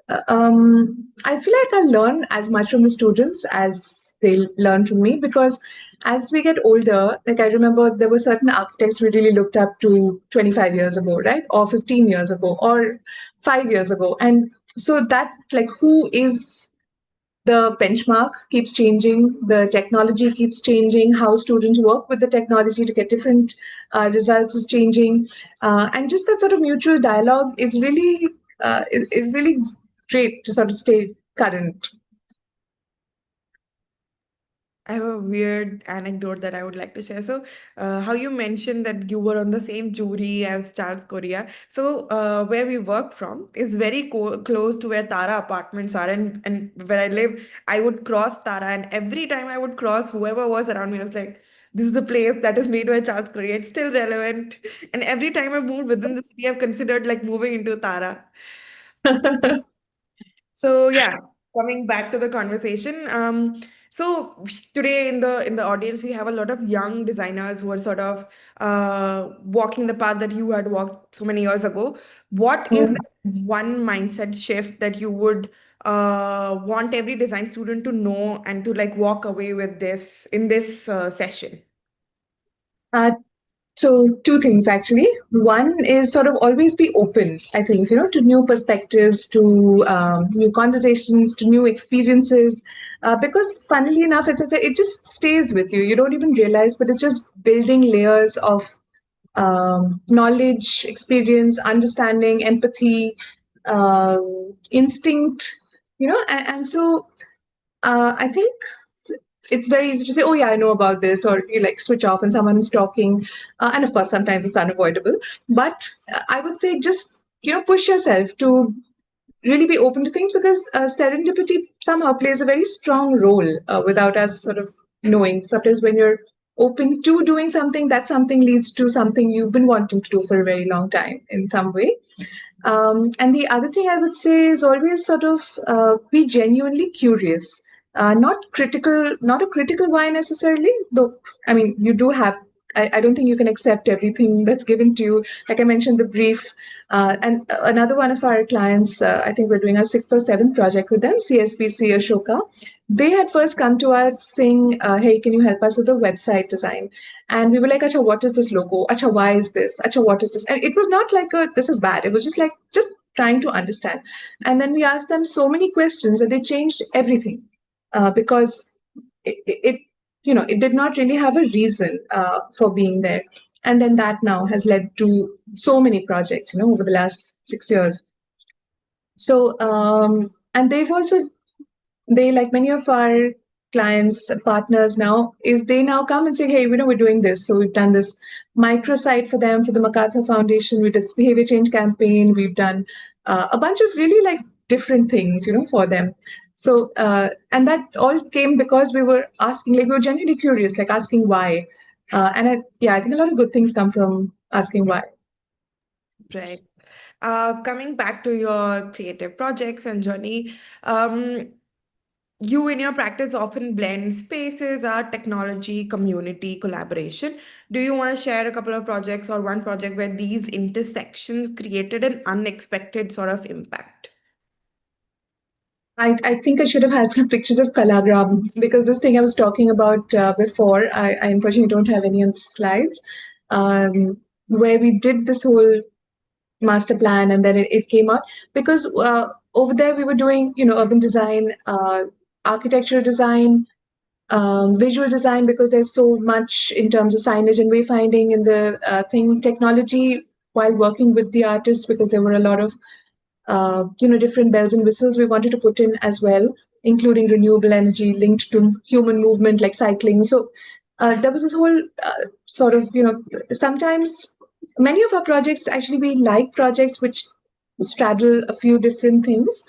[SPEAKER 2] I feel like I learn as much from the students as they learn from me because as we get older, like I remember there were certain architects we really looked up to 25 years ago, right? Or 15 years ago, or 5 years ago. And so that, like, who is the benchmark keeps changing, the technology keeps changing, how students work with the technology to get different results is changing, and just that sort of mutual dialogue is really great to sort of stay current.
[SPEAKER 1] I have a weird anecdote that I would like to share. So, how you mentioned that you were on the same jury as Charles Correa. So, where we work from is very close to where Tara apartments are, and where I live, I would cross Tara, and every time I would cross, whoever was around me, I was like, "This is the place that is made by Charles Correa. It's still relevant." And every time I moved within the city, I've considered like moving into Tara. So yeah, coming back to the conversation, so today in the audience we have a lot of young designers who are sort of walking the path that you had walked so many years ago. What is that one mindset shift that you would want every design student to know and to like walk away with this in this session?
[SPEAKER 2] Uh, So two things actually. One is sort of always be open, I think, to new perspectives, to new conversations, to new experiences. Because funnily enough, as I said, it just stays with you. You don't even realize, but it's just building layers of knowledge, experience, understanding, empathy, instinct, and so I think it's very easy to say, oh, yeah, I know about this, or you like switch off and someone is talking. And of course, sometimes it's unavoidable. But I would say just, push yourself to really be open to things because serendipity somehow plays a very strong role without us sort of knowing. Sometimes when you're open to doing something, that something leads to something you've been wanting to do for a very long time in some way. And the other thing I would say is always sort of be genuinely curious, not critical, not a critical why necessarily. Though I mean, you do have. I don't think you can accept everything that's given to you. Like I mentioned, the brief, and another one of our clients. I think we're doing our sixth or seventh project with them. CSPC Ashoka. They had first come to us saying, "Hey, can you help us with a website design?" And we were like, "Acha, what is this logo? Acha, why is this? Acha, what is this?" And it was not like this is bad. It was just like just trying to understand. And then we asked them so many questions that they changed everything because it it did not really have a reason for being there. And then that now has led to so many projects, over the last 6 years. So, and they, like many of our clients, partners now, is they now come and say, hey, we're doing this. So we've done this microsite for them, for the MacArthur Foundation. We did this behavior change campaign. We've done a bunch of really like different things, for them. So, and that all came because we were asking, like we were genuinely curious, like asking why. I think a lot of good things come from asking why.
[SPEAKER 1] Right. Coming back to your creative projects and journey, you in your practice often blend spaces, art, technology, community, collaboration. Do you want to share a couple of projects or one project where these intersections created an unexpected sort of impact?
[SPEAKER 2] I think I should have had some pictures of Kalagram, because this thing I was talking about before, I unfortunately don't have any on the slides, where we did this whole master plan, and then it came out because over there we were doing, urban design, architectural design, visual design, because there's so much in terms of signage and wayfinding in the thing, technology, while working with the artists, because there were a lot of different bells and whistles we wanted to put in as well, including renewable energy linked to human movement like cycling. So there was this whole sort of, sometimes many of our projects, actually, we like projects which straddle a few different things.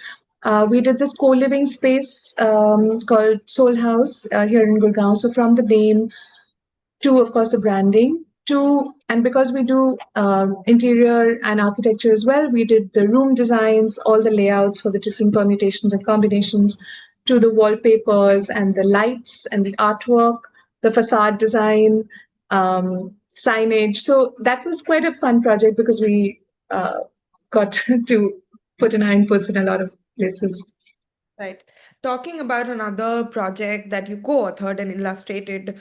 [SPEAKER 2] We did this co-living space called Soul House here in Gurgaon. So from the name to, of course, the branding, to, and because we do interior and architecture as well, we did the room designs, all the layouts for the different permutations and combinations, to the wallpapers and the lights and the artwork, the facade design, signage. So that was quite a fun project because we got to put an inputs in a lot of places.
[SPEAKER 1] Right. Talking about another project that you co-authored and illustrated,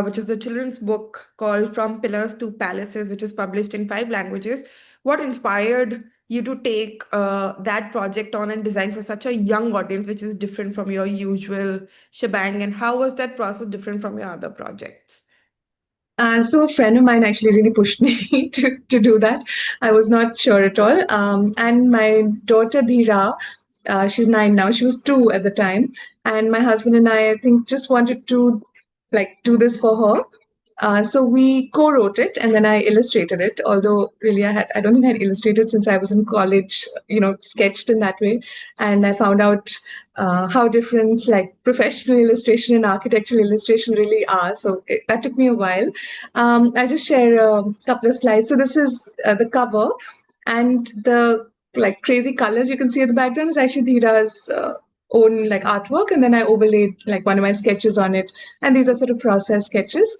[SPEAKER 1] which is the children's book called From Pillars to Palaces, which is published in 5 languages. What inspired you to take that project on and design for such a young audience, which is different from your usual shebang? And how was that process different from your other projects?
[SPEAKER 2] So a friend of mine actually really pushed me to do that. I was not sure at all. And my daughter Dhira, she's 9 now. She was 2 at the time. And my husband and I think, just wanted to like do this for her. So we co-wrote it, and then I illustrated it. Although really, I don't think I had illustrated since I was in college. Sketched in that way, and I found out how different like professional illustration and architectural illustration really are. So that took me a while. I'll just share a couple of slides. So this is the cover, and the like crazy colors you can see in the background is actually Dhira's own like artwork, and then I overlaid like one of my sketches on it, and these are sort of process sketches.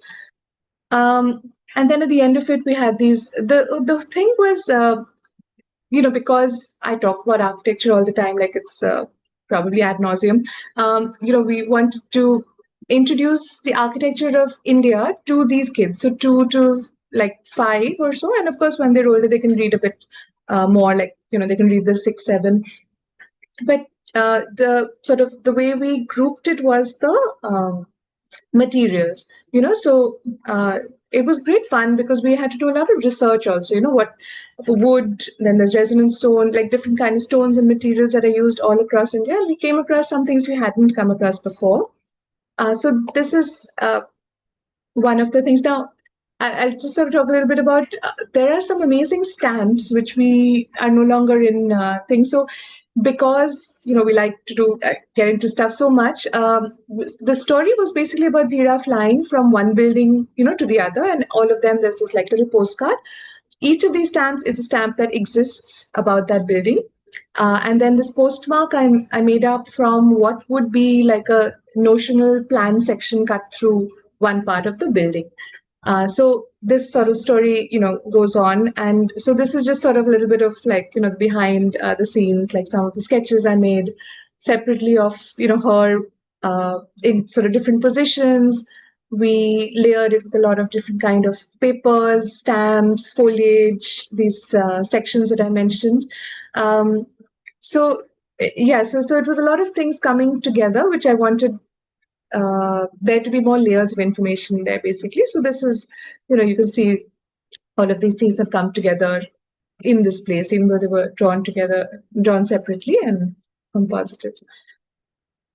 [SPEAKER 2] And then at the end of it, we had these. The thing was, because I talk about architecture all the time, like it's probably ad nauseum. We wanted to introduce the architecture of India to these kids, so 2 to like 5 or so, and of course, when they're older, they can read a bit more. Like they can read the 6, 7. But the sort of the way we grouped it was the materials, so it was great fun because we had to do a lot of research also, what for wood, then there's resonance stone, like different kind of stones and materials that are used all across India, and we came across some things we hadn't come across before. So this is one of the things. Now I'll just sort of talk a little bit about there are some amazing stamps which we are no longer in things. So because we like to do get into stuff so much, the story was basically about Dhira flying from one building to the other, and all of them, there's this like little postcard. Each of these stamps is a stamp that exists about that building, and then this postmark I made up from what would be like a notional plan section cut through one part of the building. So this sort of story, goes on. And so this is just sort of a little bit of like, behind the scenes, like some of the sketches I made separately of, her in sort of different positions. We layered it with a lot of different kind of papers, stamps, foliage, these sections that I mentioned. So yeah, so it was a lot of things coming together, which I wanted there to be more layers of information there, basically. So this is, you can see all of these things have come together in this place, even though they were drawn together, drawn separately and composited.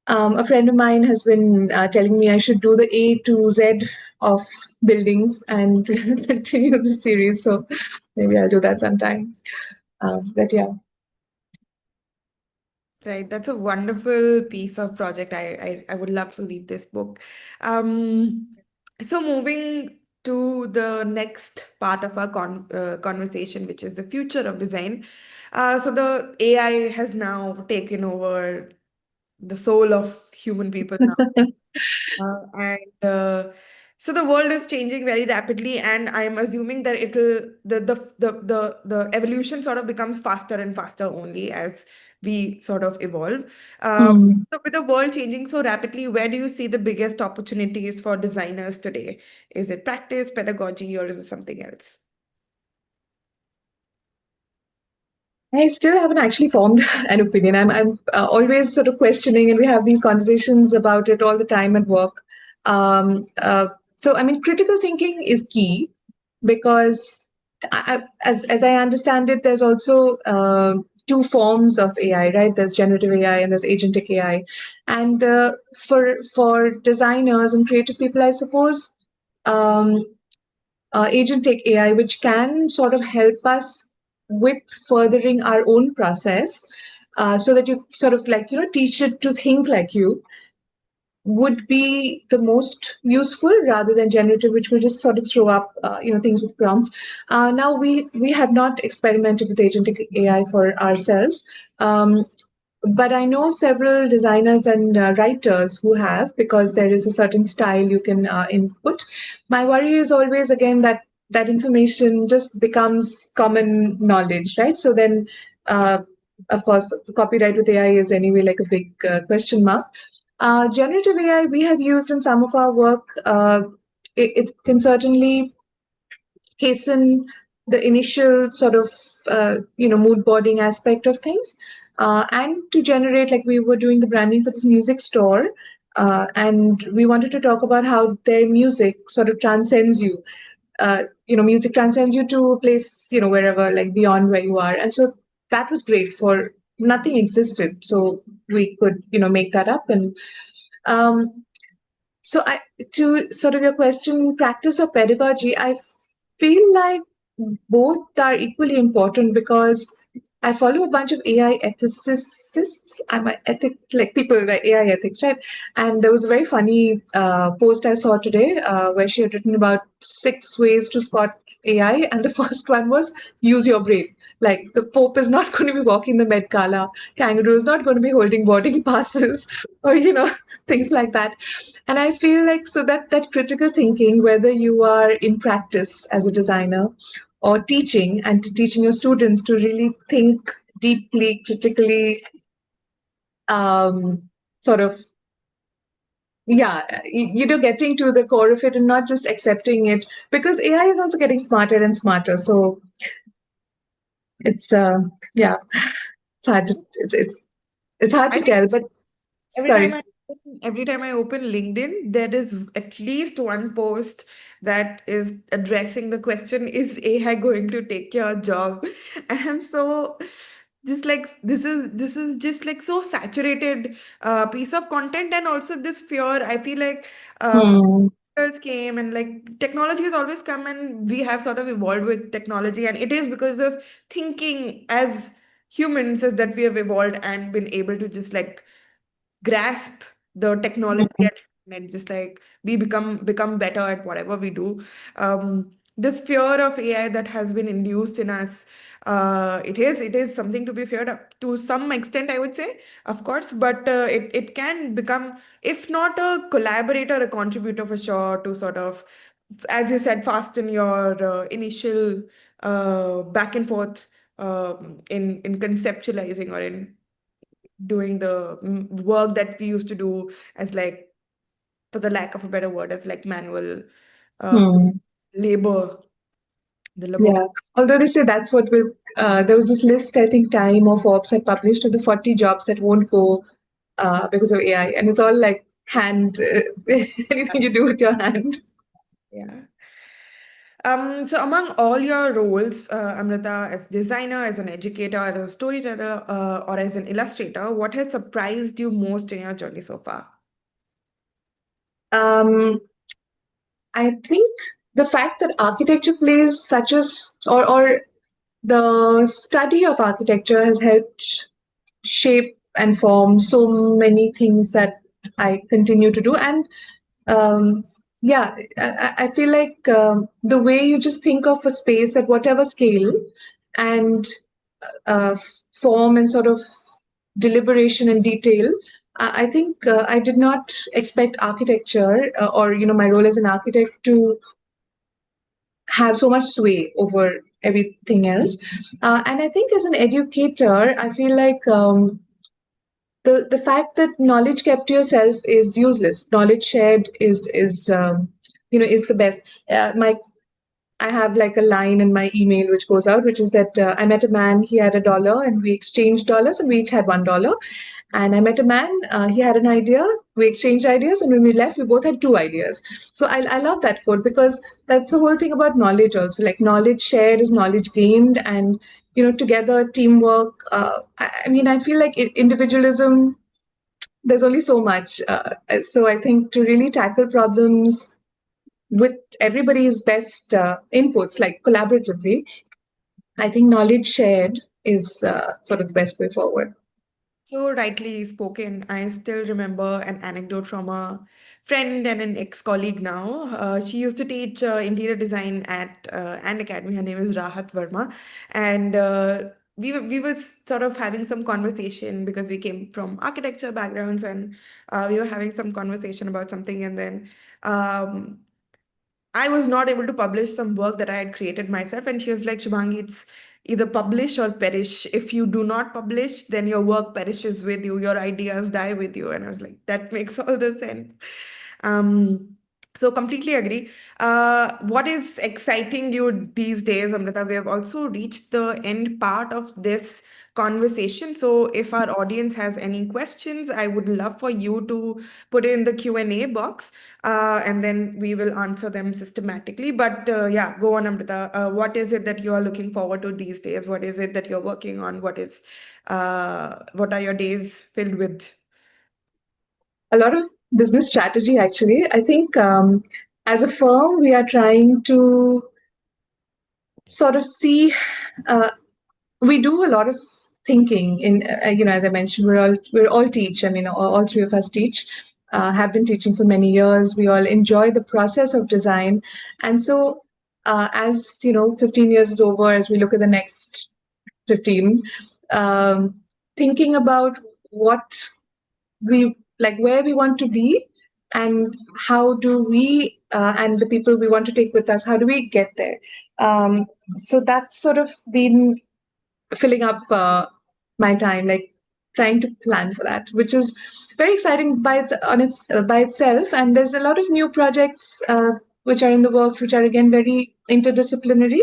[SPEAKER 2] A friend of mine has been telling me I should do the A to Z of buildings and continue the series. So maybe I'll do that sometime. But yeah.
[SPEAKER 1] Right, that's a wonderful piece of project. I would love to read this book. Um, so moving to the next part of our conversation, which is the future of design. So the AI has now taken over the soul of human people now. And so the world is changing very rapidly, and I'm assuming that it'll the evolution sort of becomes faster and faster only as we sort of evolve. Um,
[SPEAKER 2] Hmm.
[SPEAKER 1] so with the world changing so rapidly, where do you see the biggest opportunities for designers today? Is it practice, pedagogy, or is it something else?
[SPEAKER 2] I still haven't actually formed an opinion. I'm always sort of questioning, and we have these conversations about it all the time at work. So, I mean, critical thinking is key because, as I understand it, there's also two forms of AI, right? There's generative AI and there's agentic AI, and for designers and creative people, I suppose. Um, Agentic AI, which can sort of help us with furthering our own process, so that you sort of like, teach it to think like you, would be the most useful rather than generative, which will just sort of throw up, things with prompts. Now we have not experimented with agentic AI for ourselves. But I know several designers and writers who have, because there is a certain style you can input. My worry is always again that information just becomes common knowledge, right? So then, uh, of course, the copyright with AI is anyway like a big question mark. Generative AI we have used in some of our work. It can certainly hasten the initial sort of mood boarding aspect of things, and to generate, like we were doing the branding for this music store, and we wanted to talk about how their music sort of transcends you. Music transcends you to a place, wherever, like beyond where you are. And so that was great. For nothing existed, so we could make that up. And um, so I to sort of your question, practice or pedagogy, I feel like both are equally important because I follow a bunch of AI ethicists. I'm an ethic, like people like AI ethics, right? And there was a very funny post I saw today where she had written about 6 ways to spot AI, and the first one was use your brain. Like the Pope is not going to be walking the Met Gala, kangaroo is not going to be holding boarding passes, or things like that. And I feel like, so that critical thinking, whether you are in practice as a designer or teaching, and teaching your students to really think deeply, critically, sort of, yeah, getting to the core of it and not just accepting it, because AI is also getting smarter and smarter. So it's yeah, it's hard to it's hard
[SPEAKER 1] I
[SPEAKER 2] to
[SPEAKER 1] think
[SPEAKER 2] tell. But
[SPEAKER 1] every time
[SPEAKER 2] sorry.
[SPEAKER 1] I every time I open LinkedIn, there is at least one post that is addressing the question, is AI going to take your job? And I'm so just like this is just like so saturated piece of content, and also this fear. I feel like
[SPEAKER 2] Hmm.
[SPEAKER 1] computers came, and like technology has always come, and we have sort of evolved with technology, and it is because of thinking as humans is that we have evolved and been able to just like grasp the technology
[SPEAKER 2] Hmm.
[SPEAKER 1] at hand and just like we become better at whatever we do. This fear of AI that has been induced in us, it is something to be feared up to some extent, I would say, of course, but it can become, if not a collaborator, a contributor for sure, to sort of, as you said, fasten your initial back and forth in conceptualizing or in doing the work that we used to do as like, for the lack of a better word, as like manual uh,
[SPEAKER 2] Hmm.
[SPEAKER 1] labor, the labor.
[SPEAKER 2] Yeah. Although they say that's what will, there was this list, I think Time or Forbes had published, of the 40 jobs that won't go because of AI. And it's all like hand, anything you do with your hand.
[SPEAKER 1] Yeah. So among all your roles, Amrita, as designer, as an educator, as a storyteller, or as an illustrator, what has surprised you most in your journey so far?
[SPEAKER 2] Um, I think the fact that architecture plays such a or the study of architecture has helped shape and form so many things that I continue to do. And um, yeah, I feel like the way you just think of a space at whatever scale and form and sort of deliberation and detail. I think I did not expect architecture or my role as an architect to have so much sway over everything else. And I think as an educator, I feel like the fact that knowledge kept to yourself is useless. Knowledge shared is the best. My I have like a line in my email which goes out, which is that I met a man, he had $1, and we exchanged dollars, and we each had $1. And I met a man, he had an idea, we exchanged ideas, and when we left, we both had two ideas. So I love that quote because that's the whole thing about knowledge also. Like knowledge shared is knowledge gained, and together, teamwork. I mean, I feel like individualism, there's only so much. So I think to really tackle problems with everybody's best inputs, like collaboratively, I think knowledge shared is sort of the best way forward.
[SPEAKER 1] So rightly spoken. I still remember an anecdote from a friend and an ex-colleague now. She used to teach interior design at ANDAcademy. Her name is Rahat Verma, and we were sort of having some conversation because we came from architecture backgrounds, and we were having some conversation about something, and then um, I was not able to publish some work that I had created myself. And she was like, Shubhangi, it's either publish or perish. If you do not publish, then your work perishes with you, your ideas die with you. And I was like, that makes all the sense. Um, so completely agree. What is exciting you these days, Amrita? We have also reached the end part of this conversation. So if our audience has any questions, I would love for you to put it in the Q&A box, and then we will answer them systematically. But yeah, go on, Amrita. What is it that you are looking forward to these days? What is it that you're working on? What are your days filled with?
[SPEAKER 2] A lot of business strategy, actually. I think as a firm, we are trying to sort of see. Uh, we do a lot of thinking in as I mentioned, we're all teach. I mean, all three of us teach. Have been teaching for many years. We all enjoy the process of design, and so as 15 years is over, as we look at the next 15, um, thinking about what we like, where we want to be, and how do we and the people we want to take with us, how do we get there. So that's sort of been filling up my time, like trying to plan for that, which is very exciting by itself. And there's a lot of new projects which are in the works, which are again very interdisciplinary,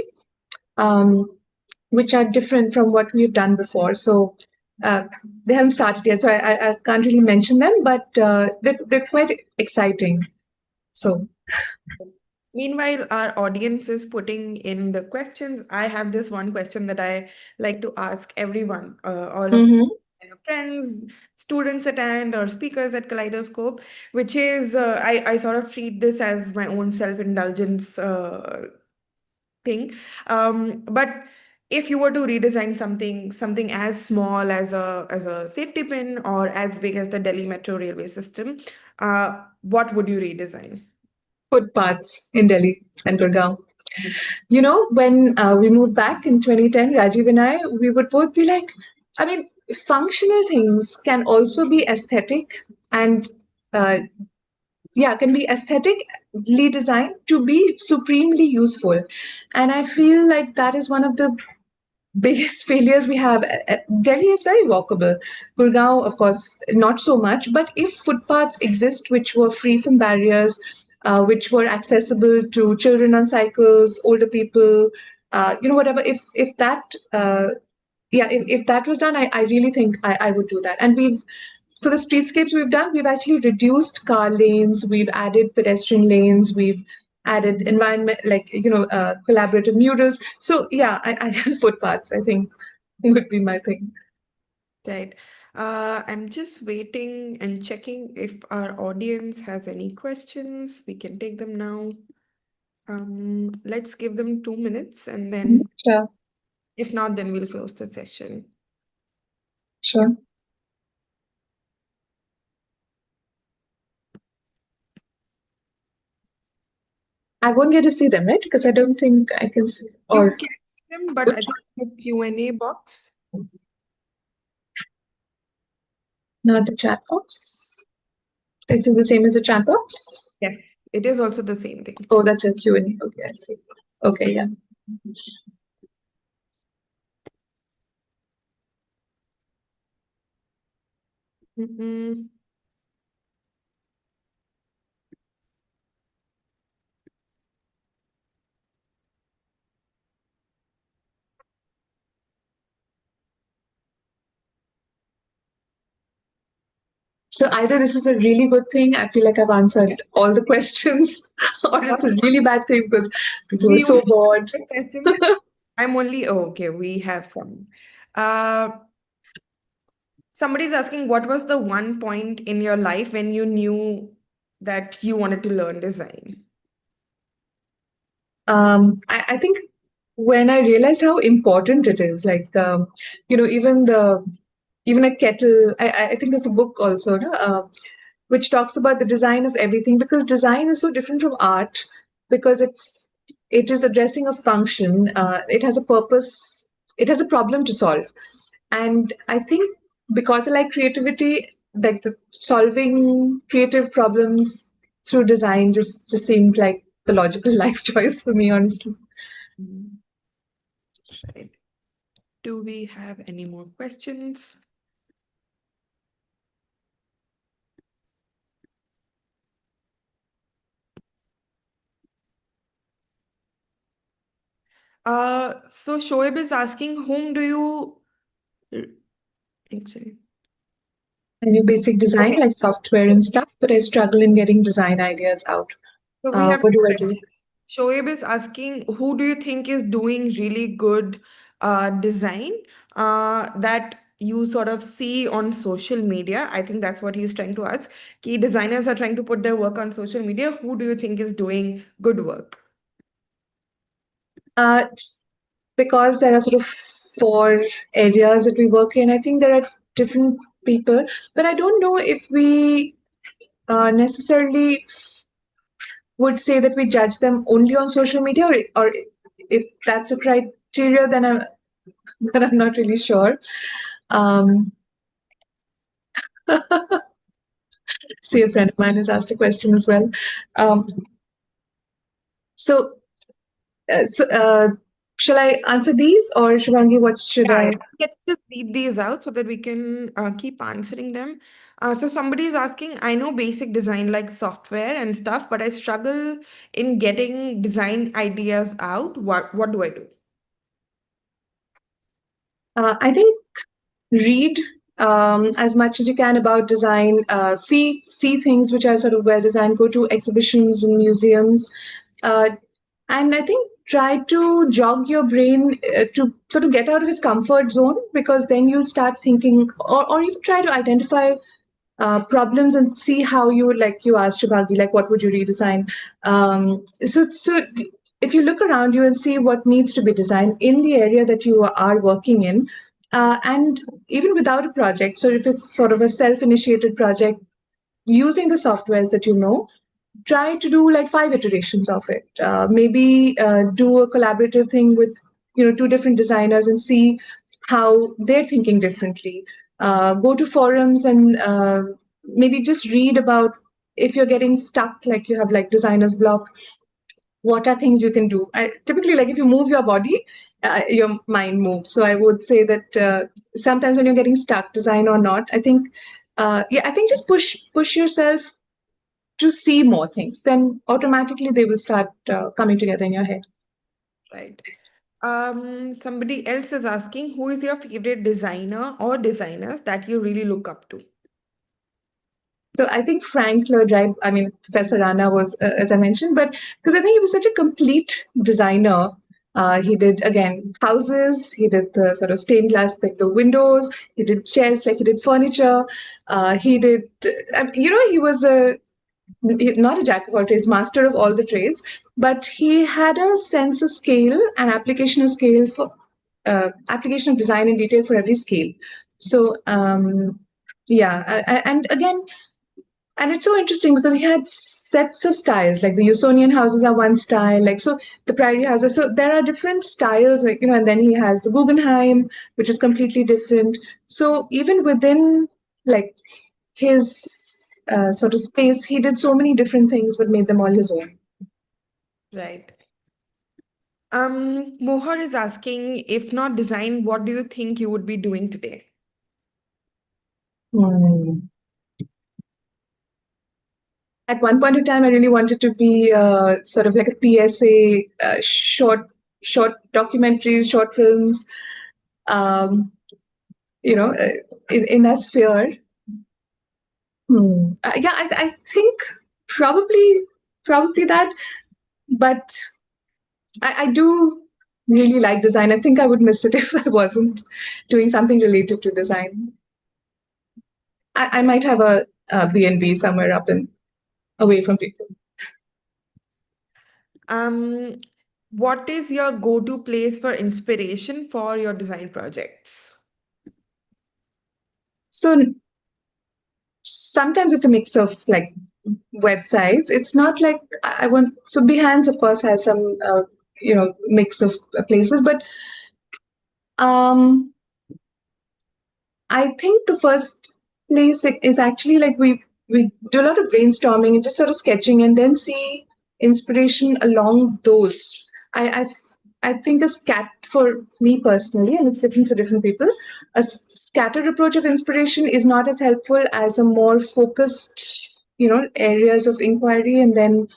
[SPEAKER 2] um, which are different from what we've done before. So uh, they haven't started yet, so I can't really mention them, but they're quite exciting. So.
[SPEAKER 1] Meanwhile, our audience is putting in the questions. I have this one question that I like to ask everyone, all of
[SPEAKER 2] Mhm.
[SPEAKER 1] my friends, students attend, or speakers at Kaleidoscope, which is I sort of treat this as my own self-indulgence thing. But if you were to redesign something as small as a safety pin or as big as the Delhi Metro railway system, what would you redesign?
[SPEAKER 2] Footpaths in Delhi and Gurgaon. When we moved back in 2010, Rajiv and I, we would both be like, I mean, functional things can also be aesthetic and, uh, yeah, can be aesthetically designed to be supremely useful. And I feel like that is one of the biggest failures we have. Delhi is very walkable. Gurgaon, of course, not so much. But if footpaths exist which were free from barriers, which were accessible to children on cycles, older people, whatever. If that, if that was done, I really think I would do that. And for the streetscapes we've done, we've actually reduced car lanes, we've added pedestrian lanes, we've added environment, like, collaborative murals. So yeah, I footpaths, I think, would be my thing.
[SPEAKER 1] Right. I'm just waiting and checking if our audience has any questions. We can take them now. Let's give them 2 minutes, and then
[SPEAKER 2] Sure,
[SPEAKER 1] if not, then we'll close the session.
[SPEAKER 2] sure. I won't get to see them, right? Because I don't think I can see.
[SPEAKER 1] You
[SPEAKER 2] Or
[SPEAKER 1] can see them, but I think the Q&A box.
[SPEAKER 2] not the chat box. Is it the same as the chat box?
[SPEAKER 1] Yes, it is also the same thing.
[SPEAKER 2] Oh, that's a Q&A. Okay, I see. Okay, yeah.
[SPEAKER 1] Mm-mm.
[SPEAKER 2] So either this is a really good thing, I feel like I've answered all the questions, or it's a really bad thing because people were
[SPEAKER 1] We
[SPEAKER 2] so
[SPEAKER 1] only
[SPEAKER 2] bored.
[SPEAKER 1] have questions. I'm only, oh, okay, we have some. Uh, Somebody's asking, what was the one point in your life when you knew that you wanted to learn design?
[SPEAKER 2] I think when I realized how important it is, like, even a kettle. I think there's a book also, no? Which talks about the design of everything, because design is so different from art, because it is addressing a function. It has a purpose. It has a problem to solve, and I think because I like creativity, like the solving creative problems through design just seemed like the logical life choice for me, honestly.
[SPEAKER 1] Mm, right. Do we have any more questions? So Shoaib is asking, whom do you, sorry.
[SPEAKER 2] I do basic design,
[SPEAKER 1] Okay,
[SPEAKER 2] like software and stuff, but I struggle in getting design ideas out.
[SPEAKER 1] so we have
[SPEAKER 2] What
[SPEAKER 1] two
[SPEAKER 2] do I do?
[SPEAKER 1] questions. Shoaib is asking, who do you think is doing really good design that you sort of see on social media? I think that's what he's trying to ask. Key designers are trying to put their work on social media. Who do you think is doing good work?
[SPEAKER 2] Uh, because there are sort of four areas that we work in, I think there are different people, but I don't know if we necessarily would say that we judge them only on social media, or if that's a criteria, then I'm then I'm not really sure. Um, See, a friend of mine has asked a question as well. Um, so, shall I answer these, or Shivangi, what should
[SPEAKER 1] Yeah, yeah.
[SPEAKER 2] I?
[SPEAKER 1] Let's just read these out so that we can keep answering them. So somebody is asking, I know basic design like software and stuff, but I struggle in getting design ideas out. What do I do?
[SPEAKER 2] I think read as much as you can about design. See things which are sort of well designed. Go to exhibitions and museums, uh, and I think try to jog your brain to sort of get out of its comfort zone, because then you'll start thinking, or even try to identify problems and see how you would, like you asked Shubhagi, like what would you redesign. So if you look around you and see what needs to be designed in the area that you are working in, and even without a project, so if it's sort of a self-initiated project using the softwares that you know, try to do like 5 iterations of it. Maybe do a collaborative thing with two different designers and see how they're thinking differently. Go to forums and maybe just read about, if you're getting stuck, like you have like designer's block, what are things you can do. Typically, like if you move your body, your mind moves. So I would say that sometimes when you're getting stuck, design or not, I think I think just push yourself to see more things, then automatically they will start coming together in your head.
[SPEAKER 1] Right. Somebody else is asking, who is your favorite designer or designers that you really look up to?
[SPEAKER 2] So I think Frank Lloyd Wright, I mean, Professor Rana was, as I mentioned, but because I think he was such a complete designer. He did, again, houses, he did the sort of stained glass, like the windows, he did chairs, like he did furniture. He did, he was not a jack of all trades, master of all the trades, but he had a sense of scale and application of scale for application of design in detail for every scale. So, yeah, and again, and it's so interesting because he had sets of styles, like the Usonian houses are one style, like so the Prairie houses. So there are different styles, like, and then he has the Guggenheim, which is completely different. So even within like his sort of space, he did so many different things, but made them all his own.
[SPEAKER 1] Right. Mohar is asking, if not design, what do you think you would be doing today?
[SPEAKER 2] Hmm. At one point in time, I really wanted to be sort of like a PSA, short documentaries, short films, um, in that sphere. Yeah, I think probably that, but I do really like design. I think I would miss it if I wasn't doing something related to design. I might have a B&B somewhere up and away from people.
[SPEAKER 1] Um, what is your go-to place for inspiration for your design projects?
[SPEAKER 2] So sometimes it's a mix of like websites. It's not like I want. So Behance, of course, has some mix of places, but um, I think the first place is actually like we do a lot of brainstorming and just sort of sketching, and then see inspiration along those. I think a for me personally, and it's different for different people. A scattered approach of inspiration is not as helpful as a more focused, areas of inquiry, and then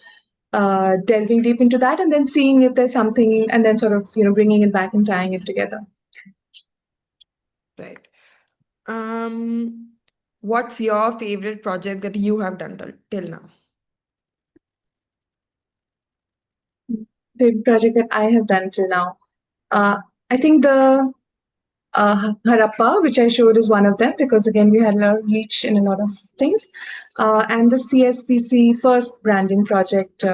[SPEAKER 2] delving deep into that, and then seeing if there's something, and then sort of bringing it back and tying it together.
[SPEAKER 1] Right. What's your favorite project that you have done till now?
[SPEAKER 2] The project that I have done till now. I think the Harappa, which I showed, is one of them because again we had a lot of reach in a lot of things, and the CSPC first branding project.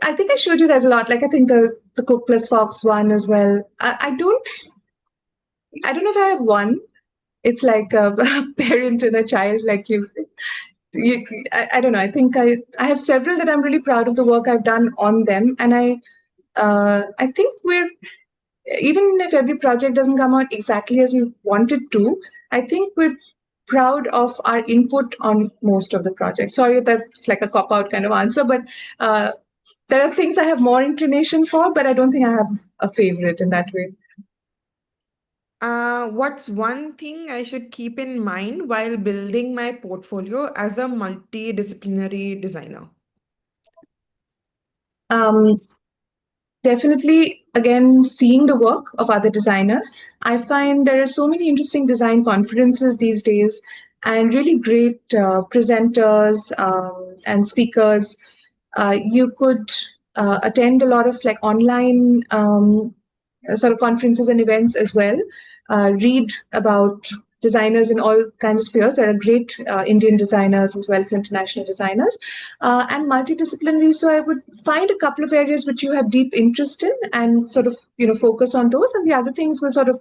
[SPEAKER 2] I think I showed you guys a lot. Like I think the Cook plus Fox one as well. I don't know if I have one. It's like a parent and a child, like I don't know. I think I have several that I'm really proud of the work I've done on them, and I think we're, even if every project doesn't come out exactly as we wanted to, I think we're proud of our input on most of the projects. Sorry if that's like a cop out kind of answer, but uh, there are things I have more inclination for, but I don't think I have a favorite in that way.
[SPEAKER 1] What's one thing I should keep in mind while building my portfolio as a multidisciplinary designer?
[SPEAKER 2] Um, Definitely, again, seeing the work of other designers. I find there are so many interesting design conferences these days and really great presenters and speakers. You could attend a lot of like online sort of conferences and events as well. Read about designers in all kinds of spheres. There are great Indian designers as well as international designers, and multidisciplinary. So I would find a couple of areas which you have deep interest in and sort of focus on those, and the other things will sort of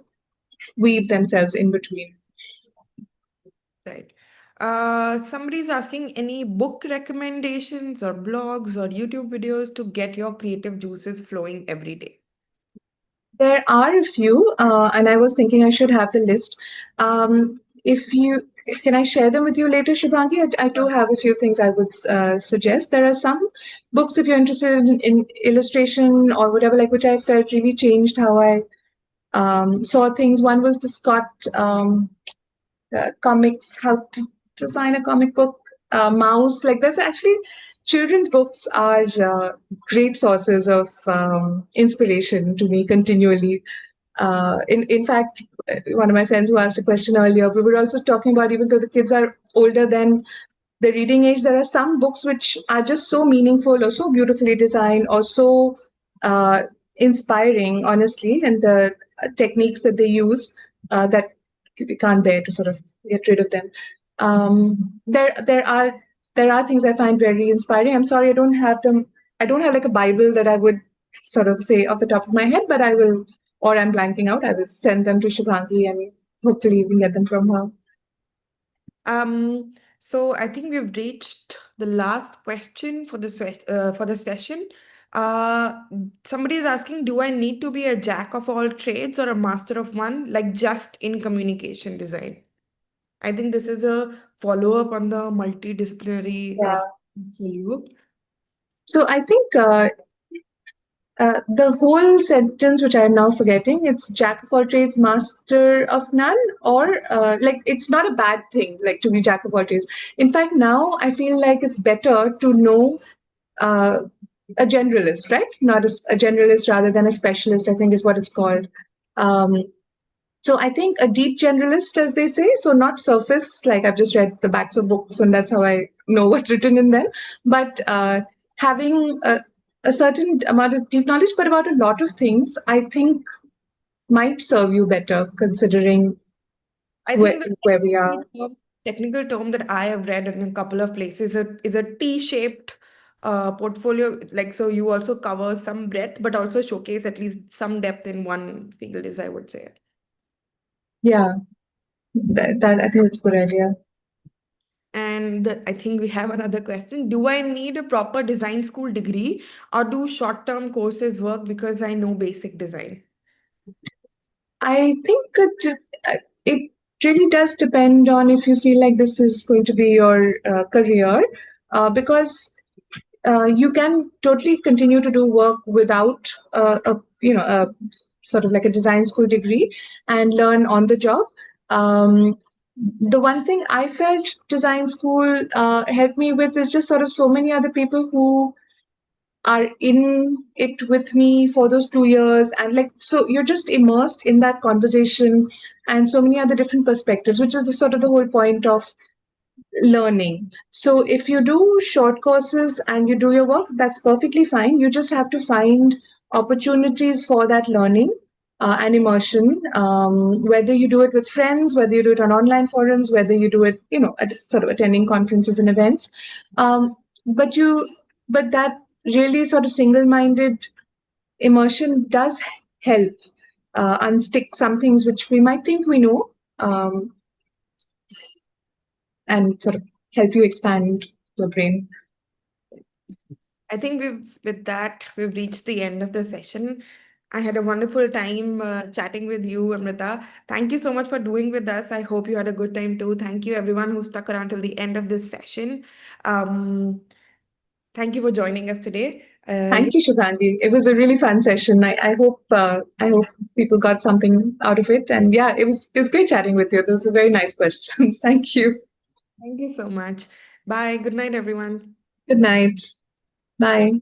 [SPEAKER 2] weave themselves in between.
[SPEAKER 1] Right. Somebody's asking any book recommendations or blogs or YouTube videos to get your creative juices flowing every day.
[SPEAKER 2] There are a few, and I was thinking I should have the list. If you can, I share them with you later, Shubhangi. I do have a few things I would suggest. There are some books if you're interested in illustration or whatever, like which I felt really changed how I saw things. One was the Scott comics, how to design a comic book, mouse. Like there's actually children's books are great sources of inspiration to me continually. In fact, one of my friends who asked a question earlier, we were also talking about, even though the kids are older than the reading age, there are some books which are just so meaningful or so beautifully designed or so inspiring, honestly, and the techniques that they use that we can't bear to sort of get rid of them. There are things I find very inspiring. I'm sorry, I don't have them. I don't have like a Bible that I would sort of say off the top of my head, but I will, or I'm blanking out. I will send them to Shubhangi and hopefully we can get them from her.
[SPEAKER 1] So I think we've reached the last question for the session. Uh, Somebody is asking, do I need to be a jack of all trades or a master of one, like just in communication design? I think this is a follow-up on the multidisciplinary
[SPEAKER 2] Yeah.
[SPEAKER 1] portfolio.
[SPEAKER 2] So I think the whole sentence, which I'm now forgetting, it's jack of all trades, master of none, or like it's not a bad thing, like to be jack of all trades. In fact, now I feel like it's better to know uh, a generalist, right? Not a generalist rather than a specialist, I think is what it's called. Um, so I think a deep generalist, as they say, so not surface, like I've just read the backs of books and that's how I know what's written in them, but having a certain amount of deep knowledge, but about a lot of things, I think might serve you better considering
[SPEAKER 1] I
[SPEAKER 2] where,
[SPEAKER 1] think the
[SPEAKER 2] where we are.
[SPEAKER 1] technical term that I have read in a couple of places is a T-shaped portfolio. Like, so you also cover some breadth, but also showcase at least some depth in one field, is I would say.
[SPEAKER 2] Yeah, that I think it's a good idea.
[SPEAKER 1] And I think we have another question. Do I need a proper design school degree or do short-term courses work because I know basic design?
[SPEAKER 2] I think it really does depend on if you feel like this is going to be your career, because you can totally continue to do work without a sort of like a design school degree and learn on the job. Um, the one thing I felt design school helped me with is just sort of so many other people who are in it with me for those 2 years, and like so you're just immersed in that conversation and so many other different perspectives, which is the sort of the whole point of learning. So if you do short courses and you do your work, that's perfectly fine. You just have to find opportunities for that learning and immersion, whether you do it with friends, whether you do it on online forums, whether you do it, sort of attending conferences and events. Um, but you, but that really sort of single-minded immersion does help unstick some things which we might think we know. And sort of help you expand your brain.
[SPEAKER 1] I think with that, we've reached the end of the session. I had a wonderful time chatting with you, Amrita. Thank you so much for doing with us. I hope you had a good time too. Thank you, everyone who stuck around till the end of this session. Um, Thank you for joining us today.
[SPEAKER 2] Thank you, Shubhangi. It was a really fun session. I hope people got something out of it. And yeah, it was great chatting with you. Those were very nice questions. Thank you.
[SPEAKER 1] Thank you so much. Bye. Good night, everyone.
[SPEAKER 2] Good night. Bye.